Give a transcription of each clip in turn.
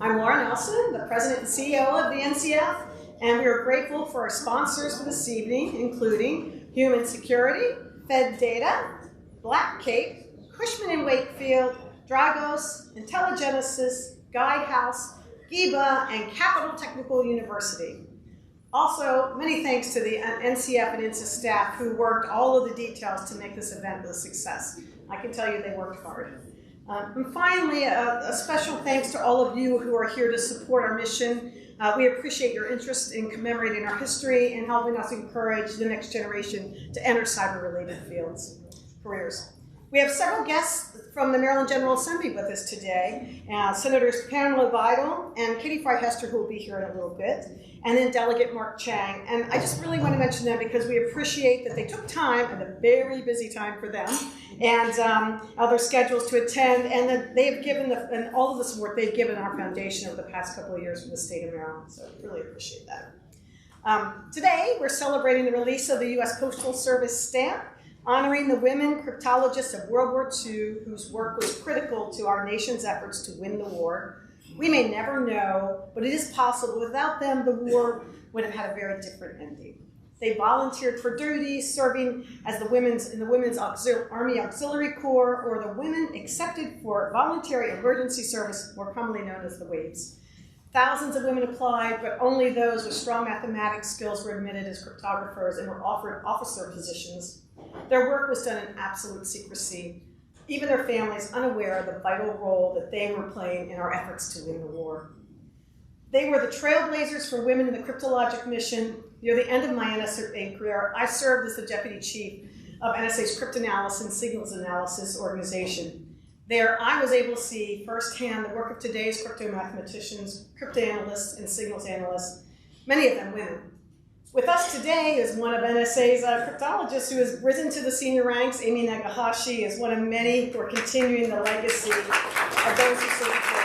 I'm Laura Nelson, the President and CEO of the NCF, and we are grateful for our sponsors for this evening, including Human Security, Fed Data, Black Cape, Cushman & Wakefield, Dragos, Intelligenesis, Guidehouse, GIBA, and Capital Technical University. Also, many thanks to the NCF and INSF staff who worked all of the details to make this event a success. I can tell you they worked hard. And finally, a special thanks to all of you who are here to support our mission. We appreciate your interest in commemorating our history and helping us encourage the next generation to enter cyber-related careers. We have several guests from the Maryland General Assembly with us today. Senators Pamela Vidal and Katie Frey-Hester, who will be here in a little bit, and then Delegate Mark Chang. And I just really want to mention them because we appreciate that they took time, and a very busy time for them, and other schedules to attend, and that they have given, and all of the support they've given our foundation over the past couple of years for the state of Maryland. So really appreciate that. Today, we're celebrating the release of the U.S. Postal Service stamp, honoring the women cryptologists of World War II, whose work was critical to our nation's efforts to win the war. We may never know, but it is possible without them, the war would have had a very different ending. They volunteered for duty, serving as in the Women's Army Auxiliary Corps, or the women accepted for voluntary emergency service, more commonly known as the WAVES. Thousands of women applied, but only those with strong mathematics skills were admitted as cryptographers and were offered officer positions. Their work was done in absolute secrecy, even their families unaware of the vital role that they were playing in our efforts to win the war. They were the trailblazers for women in the cryptologic mission. Near the end of my NSA career, I served as the deputy chief of NSA's cryptanalysis and signals analysis organization. There, I was able to see firsthand the work of today's crypto-mathematicians, cryptanalysts, and signals analysts, many of them women. With us today is one of NSA's cryptologists who has risen to the senior ranks. Amy Nagahashi is one of many who are continuing the legacy of those who served before.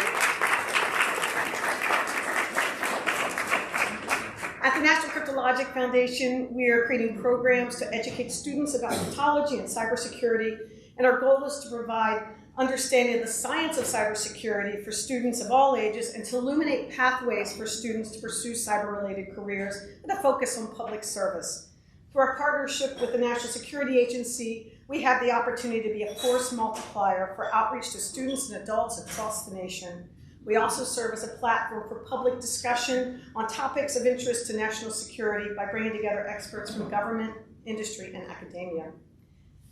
At the National Cryptologic Foundation, we are creating programs to educate students about cryptology and cybersecurity, and our goal is to provide understanding of the science of cybersecurity for students of all ages and to illuminate pathways for students to pursue cyber-related careers with a focus on public service. Through our partnership with the National Security Agency, we have the opportunity to be a force multiplier for outreach to students and adults across the nation. We also serve as a platform for public discussion on topics of interest to national security by bringing together experts from government, industry, and academia.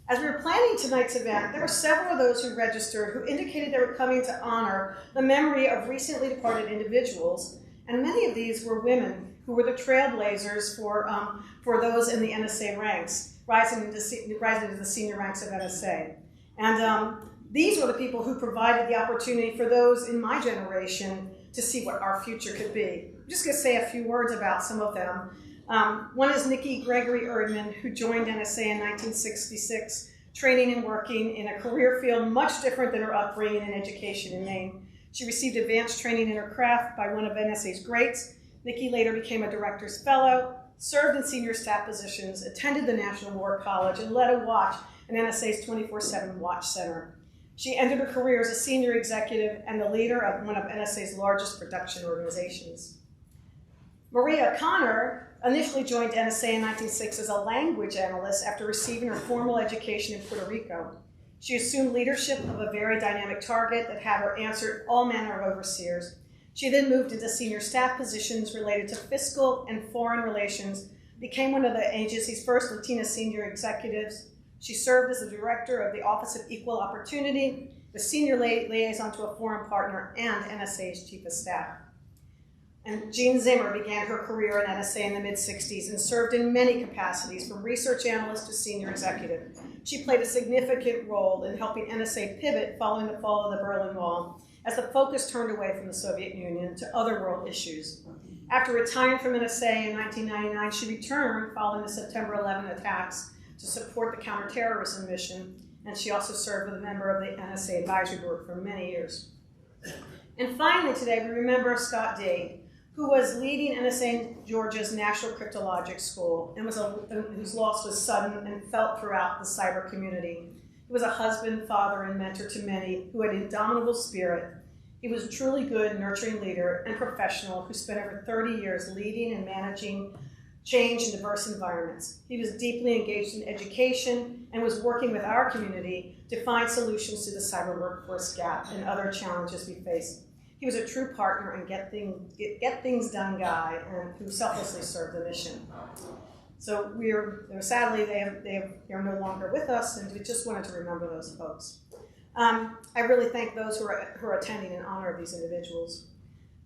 As we were planning tonight's event, there were several of those who registered who indicated they were coming to honor the memory of recently departed individuals, and many of these were women who were the trailblazers for those in the NSA ranks, rising into the senior ranks of NSA. And these were the people who provided the opportunity for those in my generation to see what our future could be. I'm just going to say a few words about some of them. One is Nikki Gregory Erdman, who joined NSA in 1966, training and working in a career field much different than her upbringing in education in Maine. She received advanced training in her craft by one of NSA's greats. Nikki later became a director's fellow, served in senior staff positions, attended the National War College, and led a watch in NSA's 24/7 Watch Center. She ended her career as a senior executive and the leader of one of NSA's largest production organizations. Maria Connor initially joined NSA in 1996 as a language analyst after receiving her formal education in Puerto Rico. She assumed leadership of a very dynamic target that had her answer all manner of overseers. She then moved into senior staff positions related to fiscal and foreign relations, became one of the agency's first Latina senior executives. She served as the director of the Office of Equal Opportunity, the senior liaison to a foreign partner, and NSA's chief of staff. And Jean Zimmer began her career in NSA in the mid-60s and served in many capacities, from research analyst to senior executive. She played a significant role in helping NSA pivot following the fall of the Berlin Wall, as the focus turned away from the Soviet Union to other world issues. After retiring from NSA in 1999, she returned following the September 11 attacks to support the counterterrorism mission, and she also served as a member of the NSA Advisory Board for many years. And finally today, we remember Scott Dade, who was leading NSA Georgia's National Cryptologic School and whose loss was sudden and felt throughout the cyber community. He was a husband, father, and mentor to many who had an indomitable spirit. He was a truly good, nurturing leader and professional who spent over 30 years leading and managing change in diverse environments. He was deeply engaged in education and was working with our community to find solutions to the cyber workforce gap and other challenges we face. He was a true partner and get things done guy and who selflessly served the mission. So sadly, they're no longer with us, and we just wanted to remember those folks. I really thank those who are attending in honor of these individuals.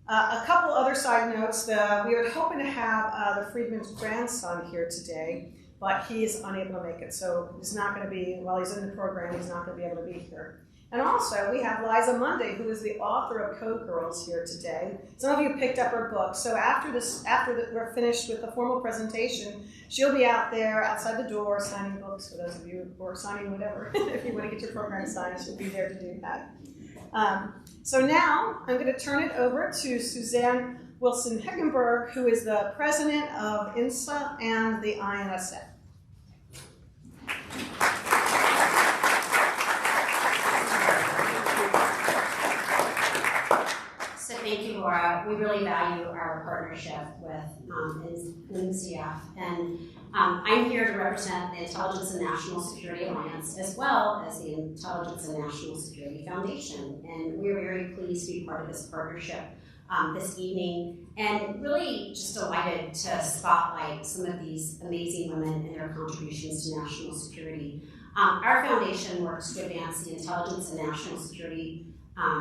A couple other side notes. We were hoping to have the Freedman's grandson here today, but he is unable to make it. So he's not going to be, while he's in the program, he's not going to be able to be here. And also, we have Liza Monday, who is the author of Code Girls, here today. Some of you picked up her book. So after we're finished with the formal presentation, she'll be out there outside the door signing books for those of you who are signing whatever. If you want to get your program signed, she'll be there to do that. So now I'm going to turn it over to Suzanne Wilson-Heckenberg, who is the president of INSF and the INSF. So thank you, Laura. We really value our partnership with NCF, and I'm here to represent the Intelligence and National Security Alliance as well as the Intelligence and National Security Foundation, and we're very pleased to be part of this partnership this evening, and really just delighted to spotlight some of these amazing women and their contributions to national security. Our foundation works to advance the intelligence and national security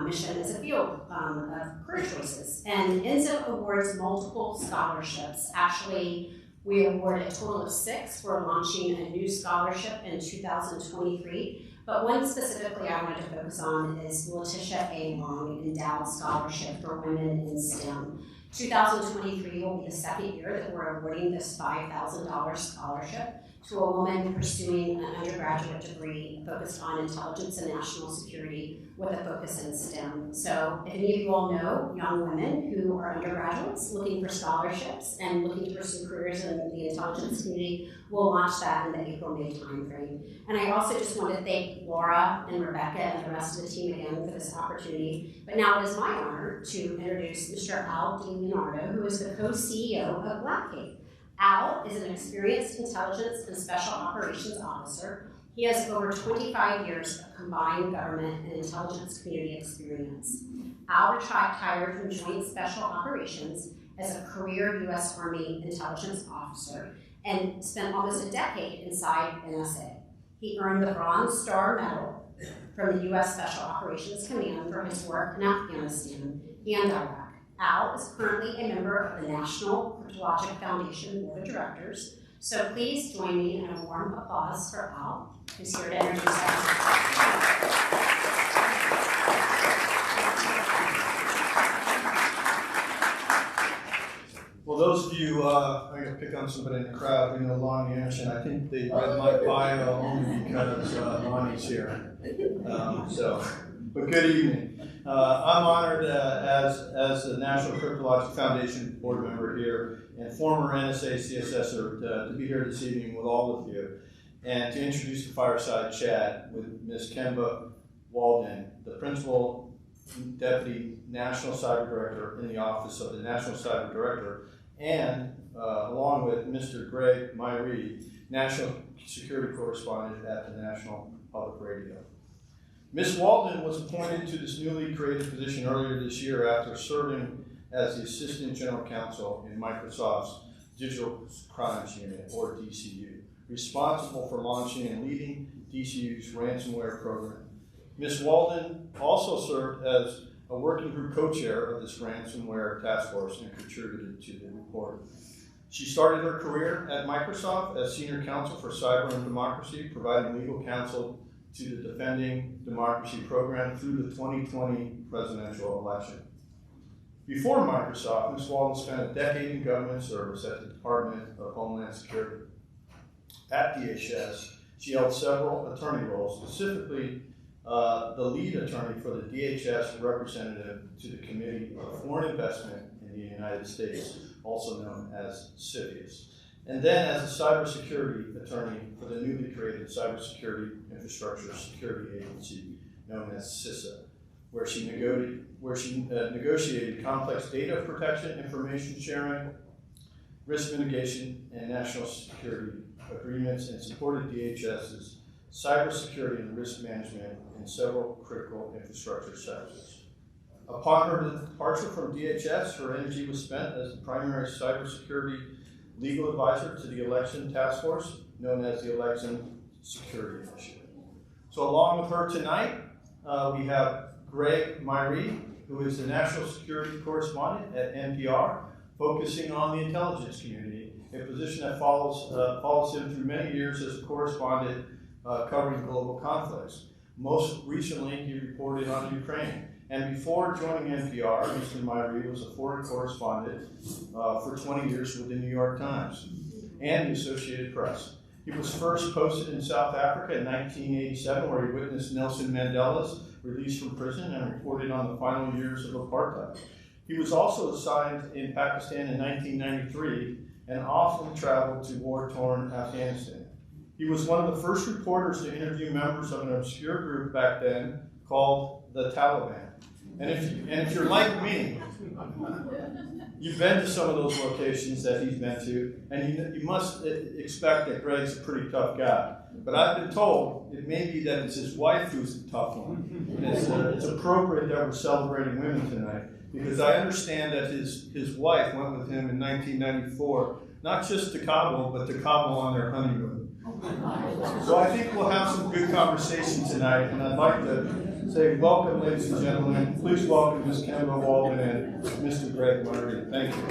mission as a field of career choices. And NCF awards multiple scholarships. Actually, we award a total of 6. We're launching a new scholarship in 2023. But one specifically I wanted to focus on is Letitia A. Long Endowed Scholarship for Women in STEM. 2023 will be the second year that we're awarding this $5,000 scholarship to a woman pursuing an undergraduate degree focused on intelligence and national security with a focus in STEM. So if any of you all know young women who are undergraduates looking for scholarships and looking to pursue careers in the intelligence community, we'll launch that in the April-May timeframe. And I also just want to thank Laura and Rebecca and the rest of the team again for this opportunity. But now it is my honor to introduce Mr. Al DiLeonardo, who is the co-CEO of Blackgate. Al is an experienced intelligence and special operations officer. He has over 25 years of combined government and intelligence community experience. Al retired from Joint Special Operations as a career U.S. Army intelligence officer and spent almost a decade inside NSA. He earned the Bronze Star Medal from the U.S. Special Operations Command for his work in Afghanistan and Iraq. Al is currently a member of the National Cryptologic Foundation Board of Directors. So please join me in a warm applause for Al, who's here to introduce us. Well, those of you, I'm going to pick on somebody in the crowd who know Lonnie Anderson. I think they read my bio only because Lonnie's here. But good evening. I'm honored as the National Cryptologic Foundation board member here and former NSA CSSer to be here this evening with all of you and to introduce the fireside chat with Ms. Kemba Walden, the Principal Deputy National Cyber Director in the Office of the National Cyber Director, and along with Mr. Greg Myre, National Security Correspondent at the National Public Radio. Ms. Walden was appointed to this newly created position earlier this year after serving as the Assistant General Counsel in Microsoft's Digital Crimes Unit, or DCU, responsible for launching and leading DCU's ransomware program. Ms. Walden also served as a working group co-chair of this ransomware task force and contributed to the report. She started her career at Microsoft as Senior Counsel for Cyber and Democracy, providing legal counsel to the Defending Democracy program through the 2020 presidential election. Before Microsoft, Ms. Walden spent a decade in government service at the Department of Homeland Security. At DHS, she held several attorney roles, specifically the lead attorney for the DHS representative to the Committee of Foreign Investment in the United States, also known as CFIUS, and then as a cybersecurity attorney for the newly created Cybersecurity Infrastructure Security Agency, known as CISA. where she negotiated complex data protection, information sharing, risk mitigation, and national security agreements, and supported DHS's cybersecurity and risk management in several critical infrastructure sectors. Upon her departure from DHS, her energy was spent as the primary cybersecurity legal advisor to the election task force, known as the Election Security Initiative. So along with her tonight, we have Myre, who is the National Security Correspondent at NPR, focusing on the intelligence community, a position that follows him through many years as a correspondent covering global conflicts. Most recently, he reported on Ukraine. And before joining NPR, Mr. Myre was a foreign correspondent for 20 years with the New York Times and the Associated Press. He was first posted in South Africa in 1987, where he witnessed Nelson Mandela's release from prison and reported on the final years of apartheid. He was also assigned in Pakistan in 1993 and often traveled to war-torn Afghanistan. He was one of the first reporters to interview members of an obscure group back then called the Taliban. And if you're like me, you've been to some of those locations that he's been to, and you must expect that Greg's a pretty tough guy. But I've been told it may be that it's his wife who's the tough one. And it's appropriate that we're celebrating women tonight, because I understand that his wife went with him in 1994, not just to Kabul, but to Kabul on their honeymoon. So I think we'll have some good conversation tonight, and I'd like to say welcome, ladies and gentlemen. Please welcome Ms. Kemba Walden and Mr. Greg Myre. Thank you.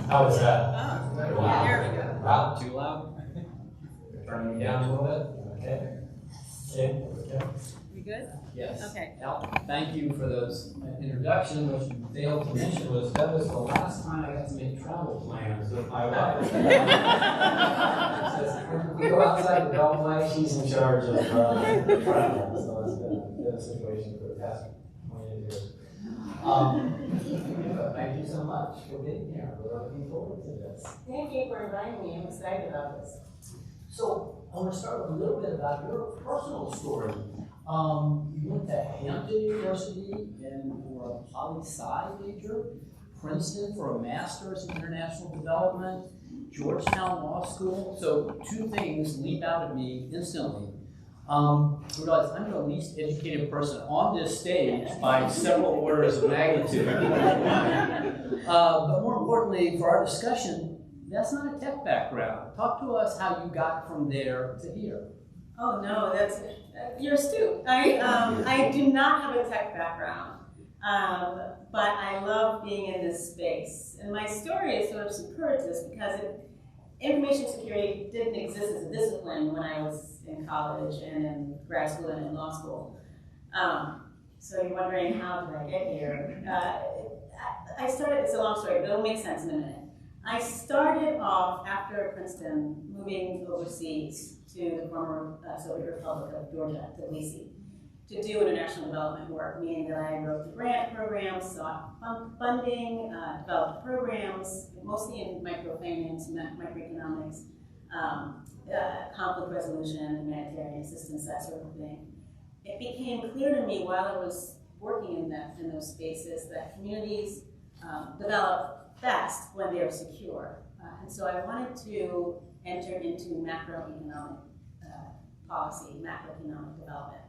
How was that? Oh, Wow. There we go. Loud? Too loud? Turning it down a little bit? Okay. Okay. We good? Yes. Okay. Al, thank you for those introductions. What you failed to mention was that was the last time I got to make travel plans with my wife. When we go outside the Beltway, she's in charge of travel. So it's been a situation for the past 28 years. Thank you so much for being here. We're looking forward to this. Thank you for inviting me. I'm excited about this. So I want to start with a little bit about your personal story. You went to Hampton University and were a poli-sci major, Princeton for a master's in international development, Georgetown Law School. So two things leap out at me instantly. I realize I'm the least educated person on this stage by several orders of magnitude. But more importantly, for our discussion, that's not a tech background. Talk to us how you got from there to here. Oh no, that's you're astute. I do not have a tech background, but I love being in this space. And my story is sort of circuitous because information security didn't exist as a discipline when I was in college and in grad school and in law school. So you're wondering, how did I get here? I started, it's a long story, but it'll make sense in a minute. I started off after Princeton, moving overseas to the former Soviet Republic of Georgia, Tbilisi, to do international development work, meaning that I wrote the grant programs, sought funding, developed programs, mostly in microfinance, microeconomics, conflict resolution, humanitarian assistance, that sort of thing. It became clear to me while I was working in those spaces that communities develop best when they are secure. And so I wanted to enter into macroeconomic policy, macroeconomic development.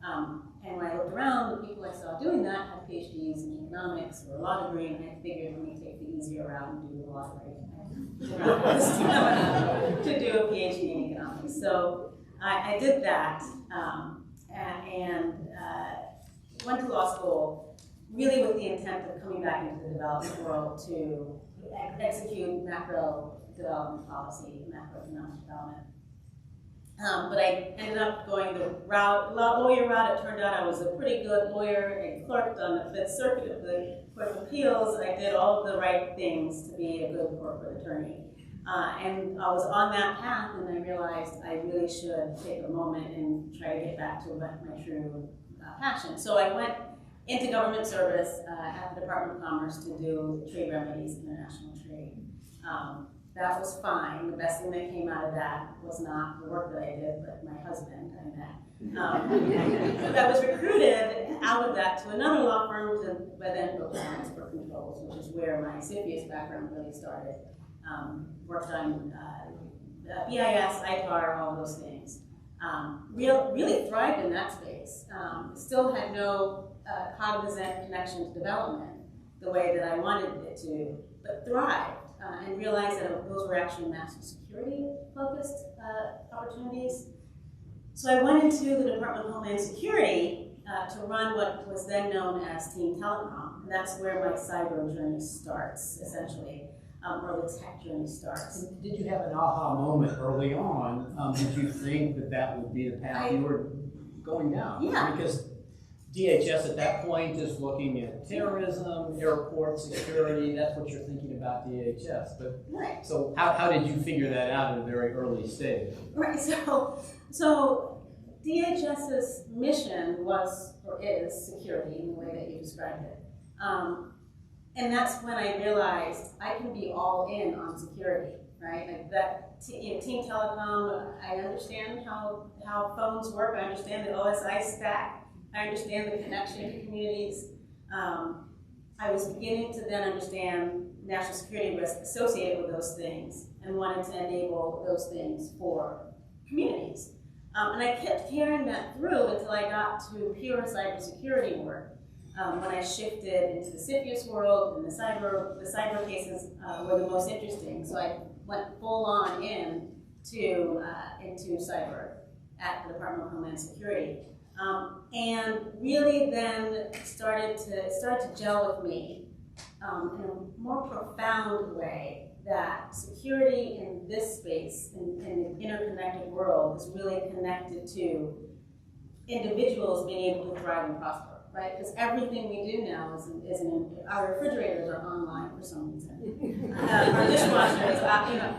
And when I looked around, the people I saw doing that had PhDs in economics or a law degree, and I figured let me take the easier route and do the law degree. To do a PhD in economics. So I did that and went to law school really with the intent of coming back into the development world to execute macro development policy, macroeconomic development. But I ended up going the lawyer route. It turned out I was a pretty good lawyer. I clerked on the Fifth Circuit of the Court of Appeals. I did all of the right things to be a good corporate attorney. And I was on that path, and I realized I really should take a moment and try to get back to my true passion. So I went into government service at the Department of Commerce to do trade remedies, international trade. That was fine. The best thing that came out of that was not the work that I did, but my husband I met. But I was recruited out of that to another law firm to then focus on export controls, which is where my CFIUS background really started. Worked on BIS, ITAR, all those things. Really thrived in that space. Still had no cognizant connection to development the way that I wanted it to, but thrived and realized that those were actually national security focused opportunities. So I went into the Department of Homeland Security to run what was then known as Team Telecom. And that's where my cyber journey starts, essentially, or the tech journey starts. Did you have an aha moment early on? Did you think that that would be the path you were going down? Yeah. Because DHS at that point is looking at terrorism, airport security. That's what you're thinking about DHS. But Right. So how did you figure that out at a very early stage? Right. So DHS's mission was or is security in the way that you described it. And that's when I realized I can be all in on security, right? Like that, Team Telecom, I understand how phones work. I understand the OSI stack. I understand the connection to communities. I was beginning to then understand national security risk associated with those things and wanted to enable those things for communities. And I kept carrying that through until I got to pure cybersecurity work. When I shifted into the CFIUS world, and the cyber cases were the most interesting. So I went full on into cyber at the Department of Homeland Security, and really then started to gel with me in a more profound way that security in this space, in the interconnected world, is really connected to individuals being able to thrive and prosper. Right, because everything we do now is our refrigerators are online for some reason. Our dishwasher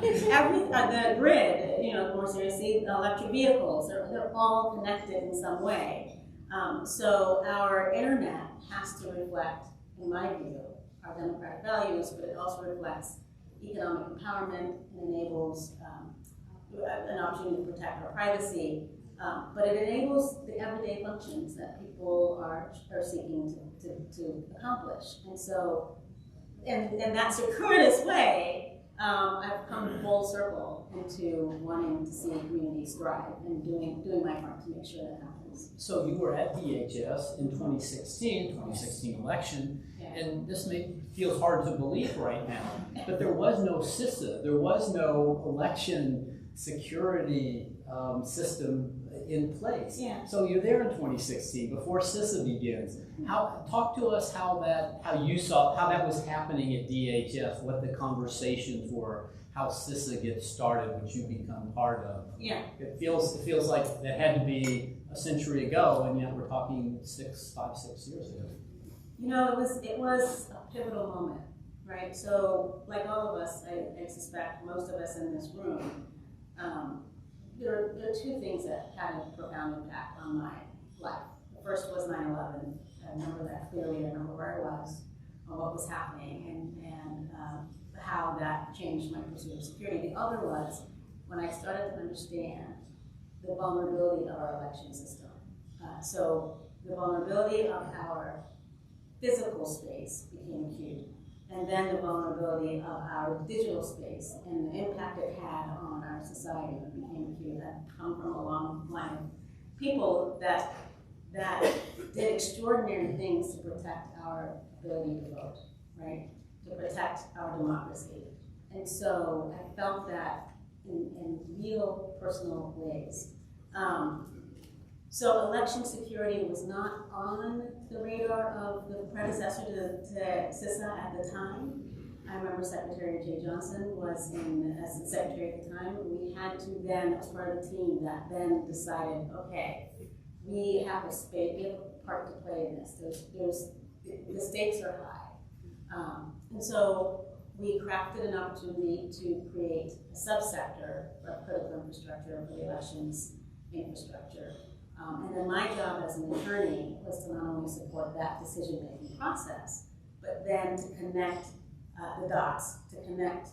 is, the grid, more seriously, electric vehicles, they're all connected in some way. So our internet has to reflect, in my view, our democratic values, but it also reflects economic empowerment and enables an opportunity to protect our privacy. But it enables the everyday functions that people are seeking to accomplish. And so, in that circuitous way, I've come full circle into wanting to see communities thrive and doing my part to make sure that happens. So you were at DHS in 2016 election, and this feels hard to believe right now, but there was no CISA, there was no election security system in place. Yeah. So you're there in 2016 before CISA begins. Talk to us how you saw how that was happening at DHS, what the conversations were, how CISA gets started, which you become part of. Yeah. It feels like that had to be a century ago, and yet we're talking 5, 6 years ago. It was a pivotal moment, right? So, like all of us, I suspect most of us in this room. There are two things that had a profound impact on my life. The first was 9/11. I remember that clearly. I remember where I was, what was happening, and how that changed my pursuit of security. The other was when I started to understand the vulnerability of our election system. So the vulnerability of our physical space became acute. And then the vulnerability of our digital space and the impact it had on our society became acute. I've come from a long line of people that did extraordinary things to protect our ability to vote, right? To protect our democracy. And so I felt that in real personal ways. So election security was not on the radar of the predecessor to CISA at the time. I remember Secretary Jay Johnson was as the secretary at the time. We had to then, as part of the team, that then decided, okay, we have a part to play in this. The stakes are high. And so we crafted an opportunity to create a subsector of critical infrastructure for the elections infrastructure. And then my job as an attorney was to not only support that decision-making process, but then to connect the dots, to connect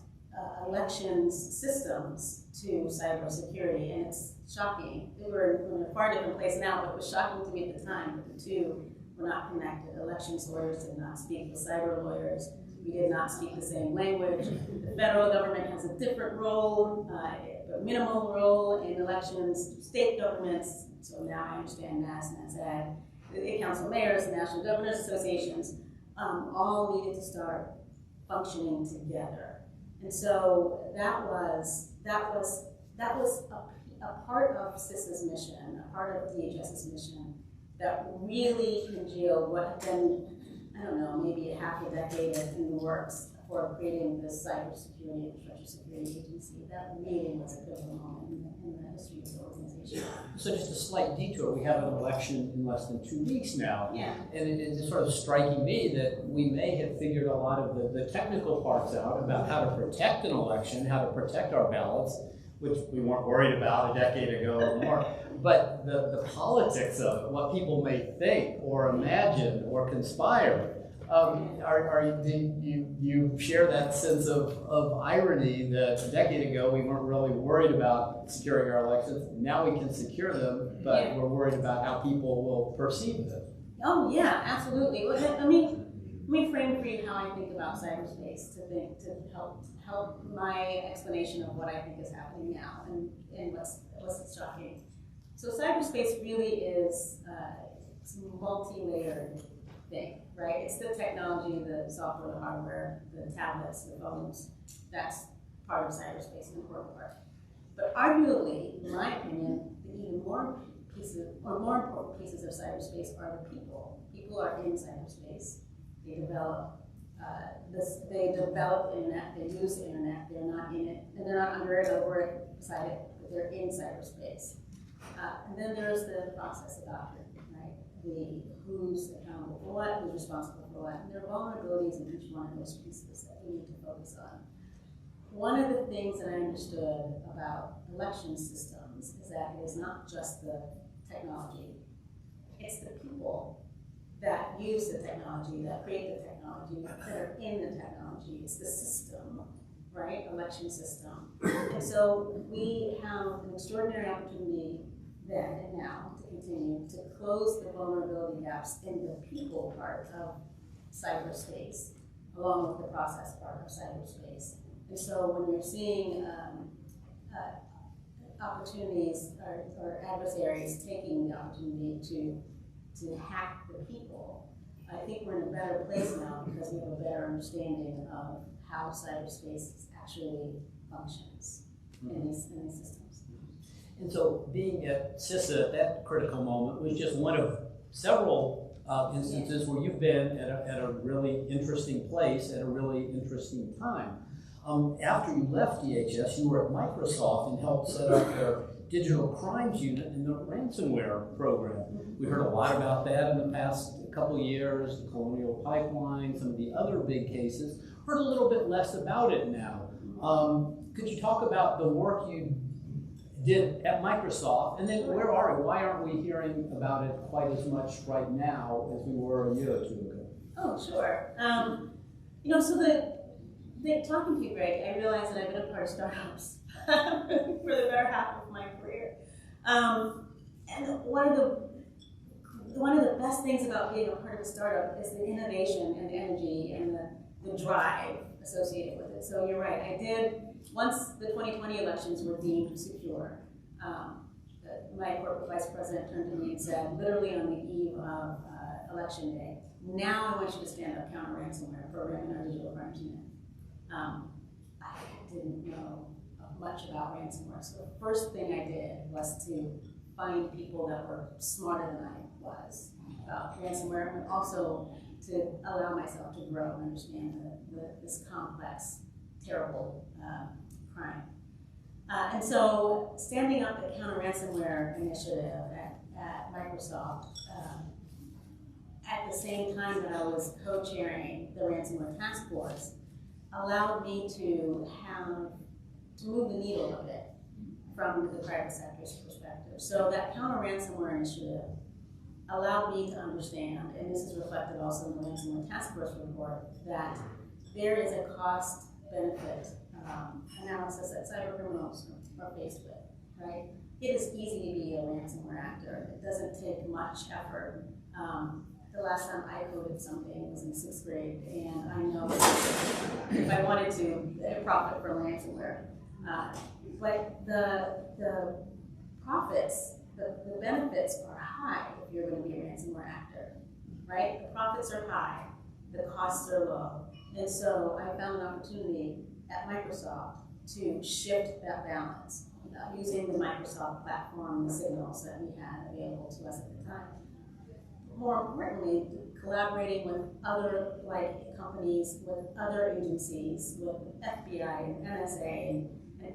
elections systems to cybersecurity. And it's shocking. We're in a far different place now, but it was shocking to me at the time that the two were not connected. Elections lawyers did not speak with cyber lawyers. We did not speak the same language. The federal government has a different role, a minimal role in elections. State governments, so now I understand NAS, NASAD, the council mayors, the National Governors Associations, all needed to start functioning together. And so that was a part of CISA's mission, a part of DHS's mission that really congealed what had been, I don't know, maybe a half a decade in the works for creating this cybersecurity infrastructure security agency. That meeting was a pivotal moment in the history of the organization. So just a slight detour, we have an election in less than 2 weeks now. Yeah. And it is sort of striking me that we may have figured a lot of the technical parts out about how to protect an election, how to protect our ballots, which we weren't worried about a decade ago or more. But the politics of it, what people may think or imagine or conspire, do you share that sense of irony that a decade ago we weren't really worried about securing our elections? Now we can secure them, but we're worried about how people will perceive them. Oh yeah, absolutely. Well, let me frame for you how I think about cyberspace to help my explanation of what I think is happening now and what's shocking. So cyberspace really is it's a multi-layered thing, right? It's the technology, the software, the hardware, the tablets, the phones. That's part of cyberspace, an important part. But arguably, in my opinion, the even more important pieces of cyberspace are the people. People are in cyberspace. They develop the internet, they use the internet, they're not in it, and they're not under it, over it, beside it, but they're in cyberspace. And then there's the process about it, right? Who's accountable for what, who's responsible for what, and there are vulnerabilities in each one of those pieces that we need to focus on. One of the things that I understood about election systems is that it is not just the technology, it's the people that use the technology, that create the technology, that are in the technology. It's the system, right? Election system. And so we have an extraordinary opportunity then and now to continue to close the vulnerability gaps in the people part of cyberspace, along with the process part of cyberspace. And so when you're seeing opportunities or adversaries taking the opportunity to hack the people, I think we're in a better place now because we have a better understanding of how cyberspace actually functions in these systems. And so being at CISA at that critical moment was just one of several instances where you've been at a really interesting place at a really interesting time. After you left DHS, you were at Microsoft and helped set up their digital crimes unit in the ransomware program. We heard a lot about that in the past couple of years, the Colonial Pipeline, some of the other big cases. Heard a little bit less about it now. Could you talk about the work you did at Microsoft, and then where are we? Why aren't we hearing about it quite as much right now as we were a year or two ago? Oh, sure. So talking to you, Greg, I realized that I've been a part of startups for the better half of my career. And one of the best things about being a part of a startup is the innovation and the energy and the drive associated with it. So you're right, I did. Once the 2020 elections were deemed secure, my corporate vice president turned to me and said, literally on the eve of election day, now I want you to stand up counter-ransomware program in our digital crimes unit. I didn't know much about ransomware, so the first thing I did was to find people that were smarter than I was about ransomware, but also to allow myself to grow and understand this complex, terrible crime. And so standing up the counter-ransomware initiative at Microsoft, at the same time that I was co-chairing the ransomware task force, allowed me to move the needle a bit from the private sector's perspective. So that counter ransomware initiative allowed me to understand, and this is reflected also in the ransomware task force report, that there is a cost benefit analysis that cyber criminals are faced with, right? It is easy to be a ransomware actor. It doesn't take much effort. The last time I coded something was in 6th grade, and I know if I wanted to profit from ransomware. But the profits, the benefits are high if you're going to be a ransomware actor, right? The profits are high, the costs are low. And so I found an opportunity at Microsoft to shift that balance using the Microsoft platform, the signals that we had available to us at the time. More importantly, collaborating with other companies, with other agencies, with FBI and NSA and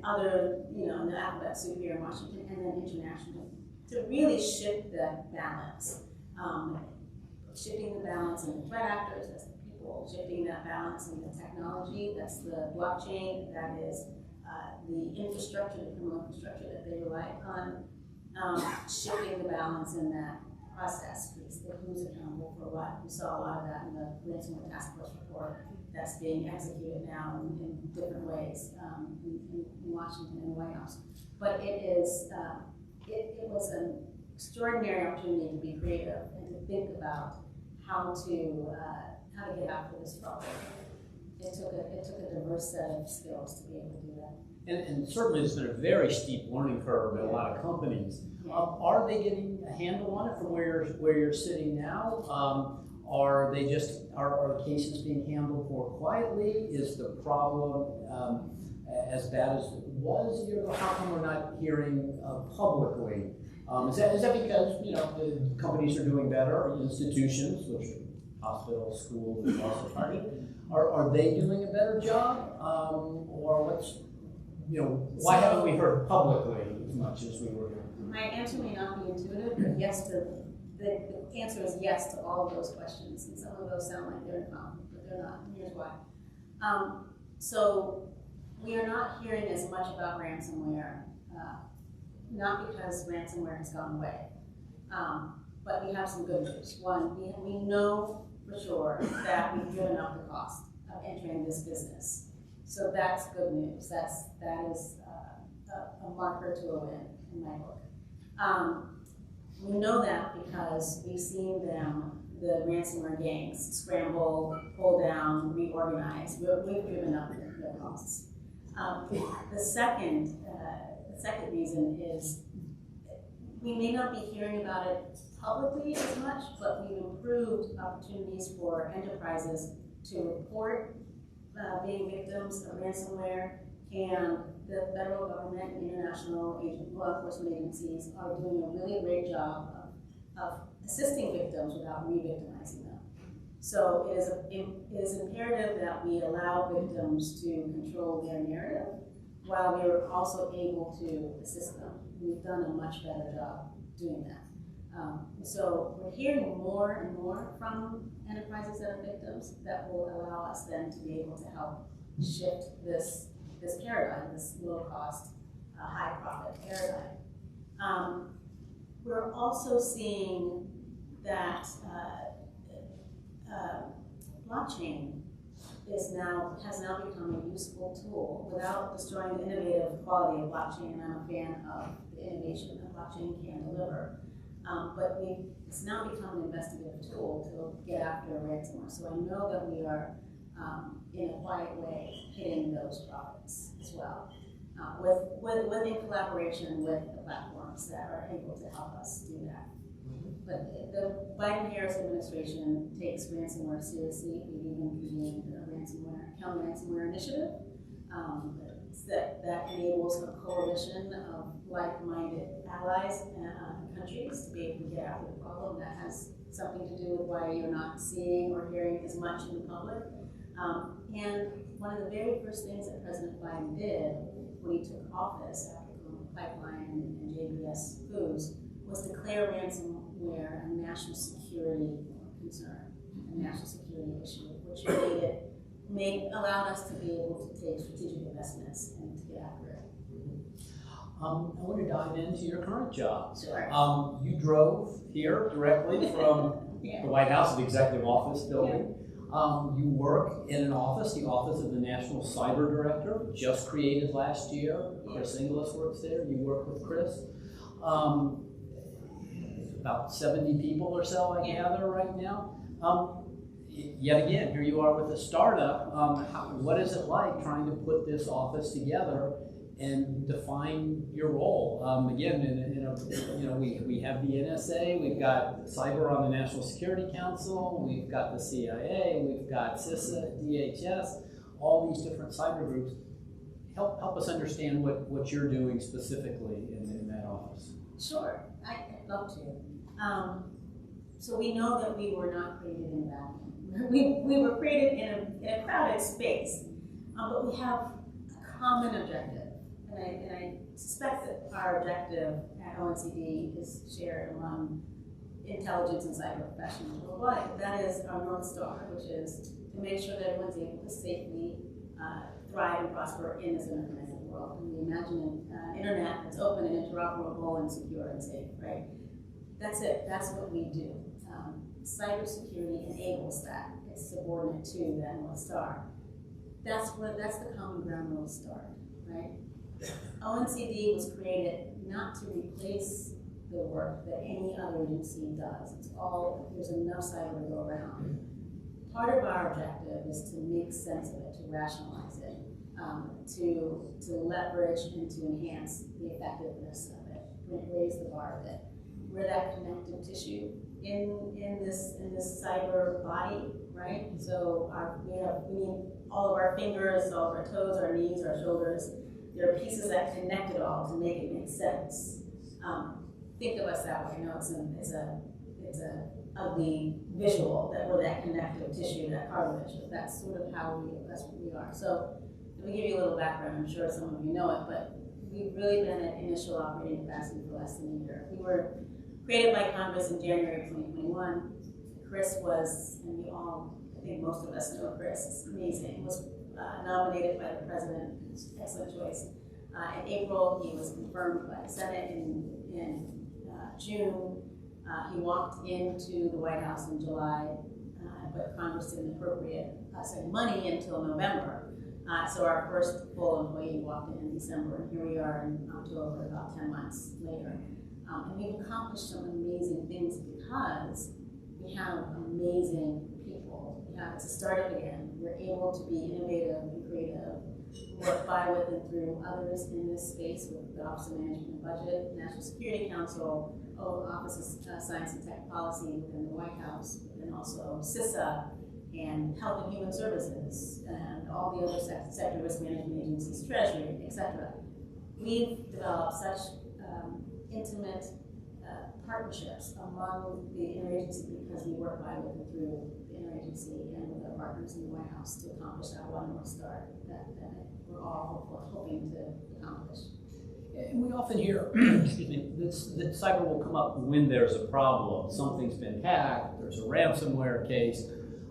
other, in the alphabet soup here in Washington, and then internationally, to really shift that balance. Shifting the balance in the threat actors, that's the people, shifting that balance in the technology, that's the blockchain, that is the infrastructure, the criminal infrastructure that they rely upon, shifting the balance in that process piece, the who's accountable for what. We saw a lot of that in the ransomware task force report that's being executed now in different ways in Washington and the White House. But it was an extraordinary opportunity to be creative and to think about how to get after this problem. It took a diverse set of skills to be able to do that. And certainly it's been a very steep learning curve in a lot of companies. Are they getting a handle on it from where you're sitting now? Are the cases being handled more quietly? Is the problem as bad as it was a year ago? How come we're not hearing publicly? Is that because the companies are doing better, or institutions, which are hospitals, schools, and also party, are they doing a better job, or what's why haven't we heard publicly as much as we were hearing? My answer may not be intuitive, but yes, the answer is yes to all of those questions, and some of those sound like they're in conflict, but they're not, and here's why. So we are not hearing as much about ransomware, not because ransomware has gone away, but we have some good news. One, we know for sure that we've driven up the cost of entering this business. So that's good news. That is a marker to a win in my book. We know that because we've seen the ransomware gangs, scramble, pull down, reorganize. We've driven up the costs. The second reason is we may not be hearing about it publicly as much, but we've improved opportunities for enterprises to report being victims of ransomware, and the federal government and international law enforcement agencies are doing a really great job of assisting victims without re-victimizing them. So it is imperative that we allow victims to control their narrative while we are also able to assist them. We've done a much better job doing that. So we're hearing more and more from enterprises that are victims that will allow us then to be able to help shift this paradigm, this low cost, high profit paradigm. We're also seeing that blockchain has now become a useful tool without destroying the innovative quality of blockchain, and I'm a fan of the innovation that blockchain can deliver. But it's now become an investigative tool to get after ransomware. So I know that we are, in a quiet way, hitting those profits as well, in collaboration with the platforms that are able to help us do that. But the Biden-Harris administration takes ransomware seriously. We've even convened a counter-ransomware initiative that enables a coalition of like-minded allies and countries to be able to get after the problem. That has something to do with why you're not seeing or hearing as much in the public. And one of the very first things that President Biden did when he took office after Columbia Pipeline and JBS Foods was declare ransomware a national security concern, a national security issue, which made it allowed us to be able to take strategic investments and to get after it. I want to dive into your current job. Sure. You drove here directly from Yeah. the White House, the Executive Office building. You work in an office, the Office of the National Cyber Director, just created last year. Chris Inglis works there. You work with Chris. About 70 people or so, I gather, right now. Yet again, here you are with a startup. What is it like trying to put this office together and define your role? Again, we have the NSA, we've got cyber on the National Security Council, we've got the CIA, we've got CISA, DHS, all these different cyber groups. Help us understand what you're doing specifically in that office. Sure, I'd love to. So we know that we were not created in a vacuum. We were created in a crowded space, but we have a common objective. And I suspect that our objective at ONCD is shared among intelligence and cyber professionals worldwide. That is our North Star, which is to make sure that everyone's able to safely thrive and prosper in this interconnected world. And we imagine an internet that's open and interoperable and secure and safe, right? That's it. That's what we do. Cybersecurity enables that. It's subordinate to that North Star. That's the common ground North Star, right? ONCD was created not to replace the work that any other agency does. There's enough cyber to go around. Part of our objective is to make sense of it, to rationalize it, to leverage and to enhance the effectiveness of it, raise the bar of it. We're that connective tissue in this cyber body, right? So we need all of our fingers, all of our toes, our knees, our shoulders. There are pieces that connect it all to make it make sense. Think of us that way. I know it's a ugly visual that we're that connective tissue, that cartilage, but that's sort of that's what we are. So let me give you a little background. I'm sure some of you know it, but we've really been at initial operating capacity for less than a year. We were created by Congress in January of 2021. Chris was, and I think most of us know Chris, it's amazing, was nominated by the president, excellent choice. In April, he was confirmed by the Senate. In June, he walked into the White House in July, but Congress didn't appropriate us any money until November. So our first full employee walked in December, and here we are in October, about 10 months later. And we've accomplished some amazing things because we have amazing people. It's a startup again. We're able to be innovative and creative, work by, with, and through others in this space with the Office of Management and Budget, National Security Council, Office of Science and Tech Policy within the White House, and also CISA, and Health and Human Services, and all the other sector risk management agencies, Treasury, etc. We've developed such intimate partnerships among the interagency because we work by, with, and through the interagency and with our partners in the White House to accomplish that one North Star that we're all hoping to accomplish. And we often hear, excuse me, that cyber will come up when there's a problem. Something's been hacked, there's a ransomware case.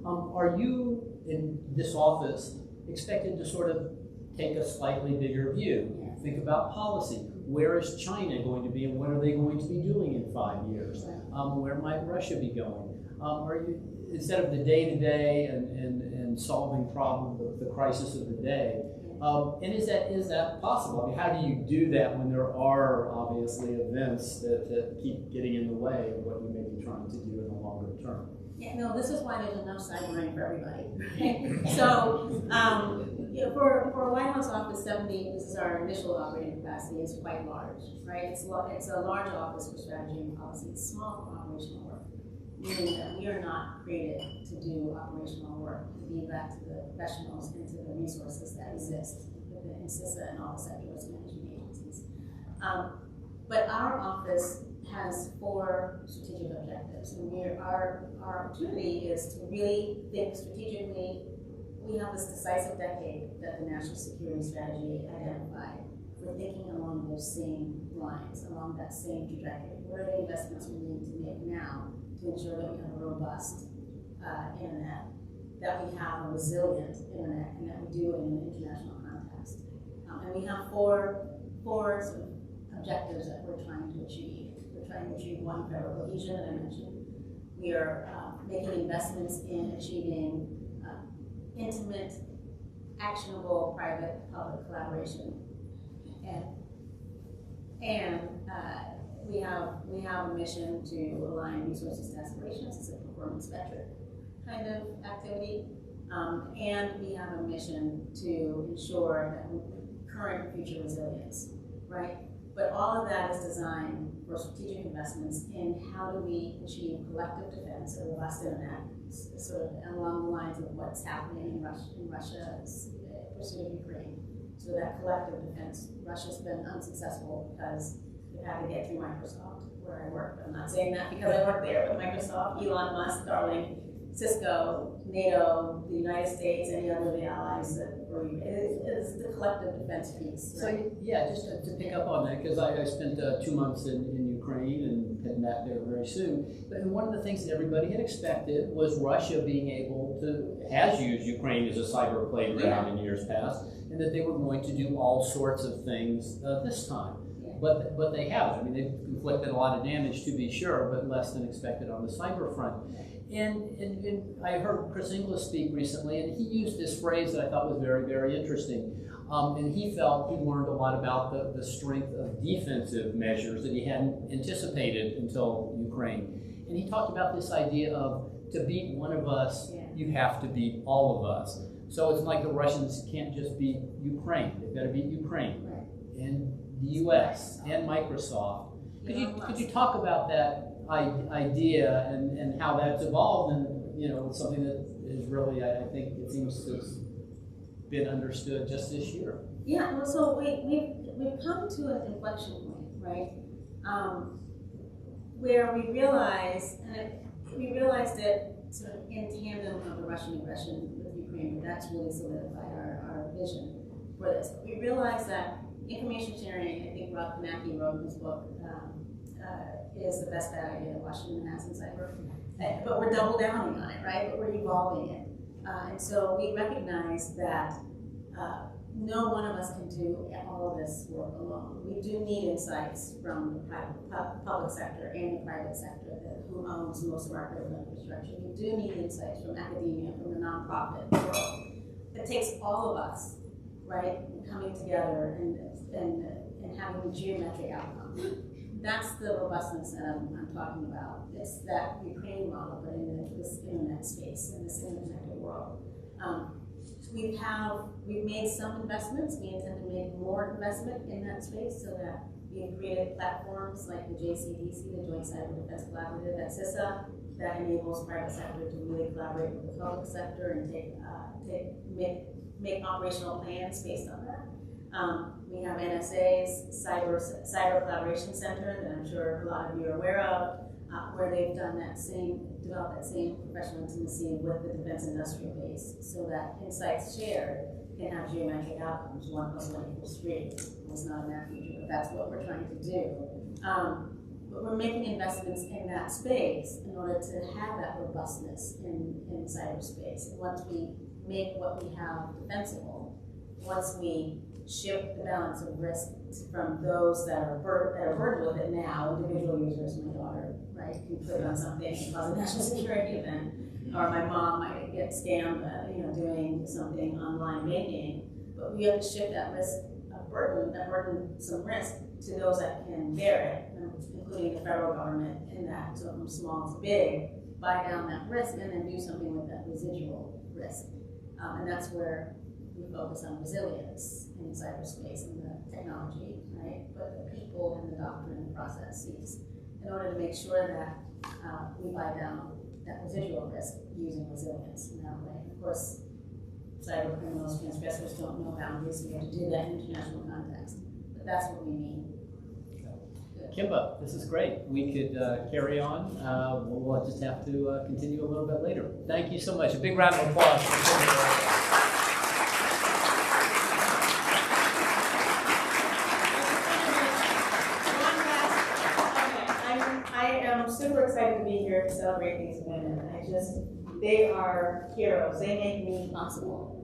Are you, in this office, expected to sort of take a slightly bigger view? Yeah. Think about policy. Where is China going to be, and what are they going to be doing in 5 years? Where might Russia be going? Are you, instead of the day-to-day and solving the crisis of the day, and is that possible? I mean, how do you do that when there are obviously events that keep getting in the way of what you may be trying to do in the longer term? Yeah, no, this is why there's enough cybering for everybody. So, for a White House office, 70, this is our initial operating capacity, is quite large, right? It's a large office for strategy and policy. It's small for operational work, meaning that we are not created to do operational work, to leave that to the professionals and to the resources that exist within CISA and all the sector risk management agencies. But our office has 4 strategic objectives, and our opportunity is to really think strategically. We have this decisive decade that the National Security Strategy identified. We're thinking along those same lines, along that same trajectory. What are the investments we need to make now to ensure that we have a robust internet, that we have a resilient internet and that we do it in an international context. And we have four sort of objectives that we're trying to achieve. We're trying to achieve one, federal cohesion that I mentioned. We are making investments in achieving intimate, actionable, private-public collaboration. And we have a mission to align resources to aspirations. It's a performance metric kind of activity. And we have a mission to ensure that current and future resilience, right? But all of that is designed for strategic investments in how do we achieve collective defense of the robust internet, sort of along the lines of what's happening in Russia's pursuit of Ukraine. So that collective defense, Russia's been unsuccessful because they had to get through Microsoft, where I work. I'm not saying that because I work there, but Microsoft, Elon Musk, Starlink, Cisco, NATO, the United States, any other of the allies that were, it's the collective defense piece. Right? So yeah, just to pick up on that, because I spent 2 months in Ukraine and heading back there very soon. But one of the things that everybody had expected was Russia being able to, has used Ukraine as a cyber playground in years past, and that they were going to do all sorts of things this time. But they haven't. I mean, they've inflicted a lot of damage, to be sure, but less than expected on the cyber front. And I heard Chris Inglis speak recently, and he used this phrase that I thought was very, very interesting. And he felt he learned a lot about the strength of defensive measures that he hadn't anticipated until Ukraine. And he talked about this idea of, to beat one of us, you have to beat all of us. So it's like the Russians can't just beat Ukraine. They've got to beat Ukraine. And the U.S. and Microsoft. Could you talk about that idea and how that's evolved, and something that is really, I think it seems to have been understood just this year. Yeah, well, so we've come to an inflection point, right? Where we realized that sort of in tandem of the Russian aggression with Ukraine, that's really solidified our vision for this. We realized that information sharing, I think Rob Konecki wrote in his book, is the best bad idea that Washington has in cyber. But we're double downing on it, right? But we're evolving it. And so we recognize that no one of us can do all of this work alone. We do need insights from the public sector and the private sector, who owns most of our critical infrastructure. We do need insights from academia, from the nonprofit world. It takes all of us, right, coming together and having a geometric outcome. That's the robustness that I'm talking about. It's that Ukraine model, but in this internet space, in this interconnected world. We've made some investments. We intend to make more investment in that space, so that we've created platforms like the JCDC, the Joint Cyber Defense Collaborative at CISA, that enables private sector to really collaborate with the public sector and make operational plans based on that. We have NSA's Cyber Collaboration Center that I'm sure a lot of you are aware of, where they've developed that same professional intimacy with the defense industrial base, so that insights shared can have geometric outcomes. 1 + 1 = 3. It's not a math major, but that's what we're trying to do. But we're making investments in that space in order to have that robustness in cyberspace. Once we make what we have defensible, once we shift the balance of risk from those that are burdened with it now, individual users, my daughter, right, can click on something and cause a national security event, or my mom might get scammed, doing something online banking. But we have to shift that burdensome risk to those that can bear it, including the federal government in that. So from small to big, buy down that risk and then do something with that residual risk. And that's where we focus on resilience in cyberspace and the technology, right? But the people and the doctrine and the processes, in order to make sure that we buy down that residual risk using resilience in that way. And of course, cyber criminals, transgressors don't know boundaries, so we have to do that in international context. But that's what we mean. Kemba, this is great. We could carry on. We'll just have to continue a little bit later. Thank you so much. A big round of applause for Kemba. I am super excited to be here to celebrate these women. I just They are heroes. They make me possible.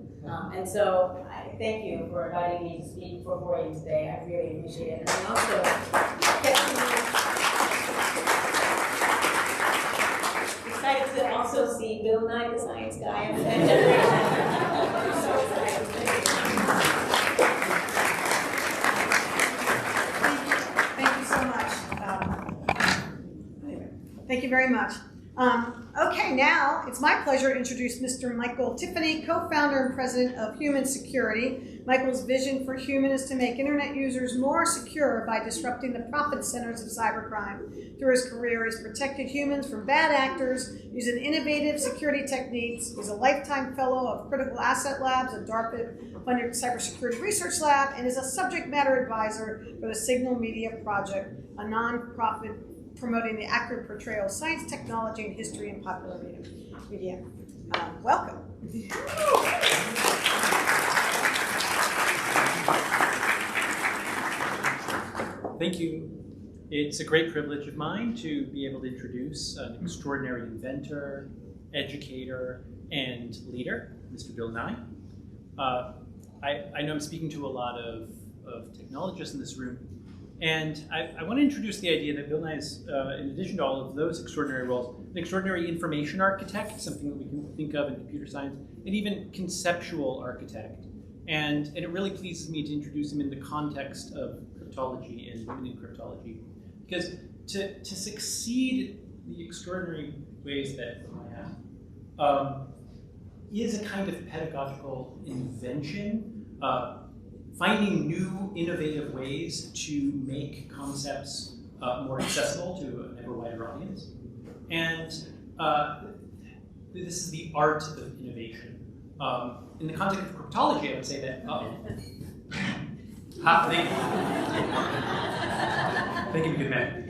And so I thank you for inviting me to speak for you today. I really appreciate it. And I also excited to also see Bill Nye, the science guy. I'm so excited. Thank you so much. Thank you very much. Okay, now it's my pleasure to introduce Mr. Michael Tiffany, co-founder and president of Human Security. Michael's vision for Human is to make internet users more secure by disrupting the profit centers of cybercrime. Through his career, he's protected humans from bad actors using innovative security techniques. He's a lifetime fellow of Critical Asset Labs, a DARPA-funded cybersecurity research lab, and is a subject matter advisor for the Signal Media Project, a nonprofit promoting the accurate portrayal of science, technology, and history in popular media. Welcome. Thank you. It's a great privilege of mine to be able to introduce an extraordinary inventor, educator, and leader, Mr. Bill Nye. I know I'm speaking to a lot of technologists in this room, and I want to introduce the idea that Bill Nye is, in addition to all of those extraordinary roles, an extraordinary information architect, something that we can think of in computer science, and even conceptual architect. And it really pleases me to introduce him in the context of cryptology and women in cryptology. Because to succeed the extraordinary ways that Bill Nye has is a kind of pedagogical invention, finding new, innovative ways to make concepts more accessible to an ever wider audience. And this is the art of innovation. In the context of cryptology, I would say that, thank you, good man.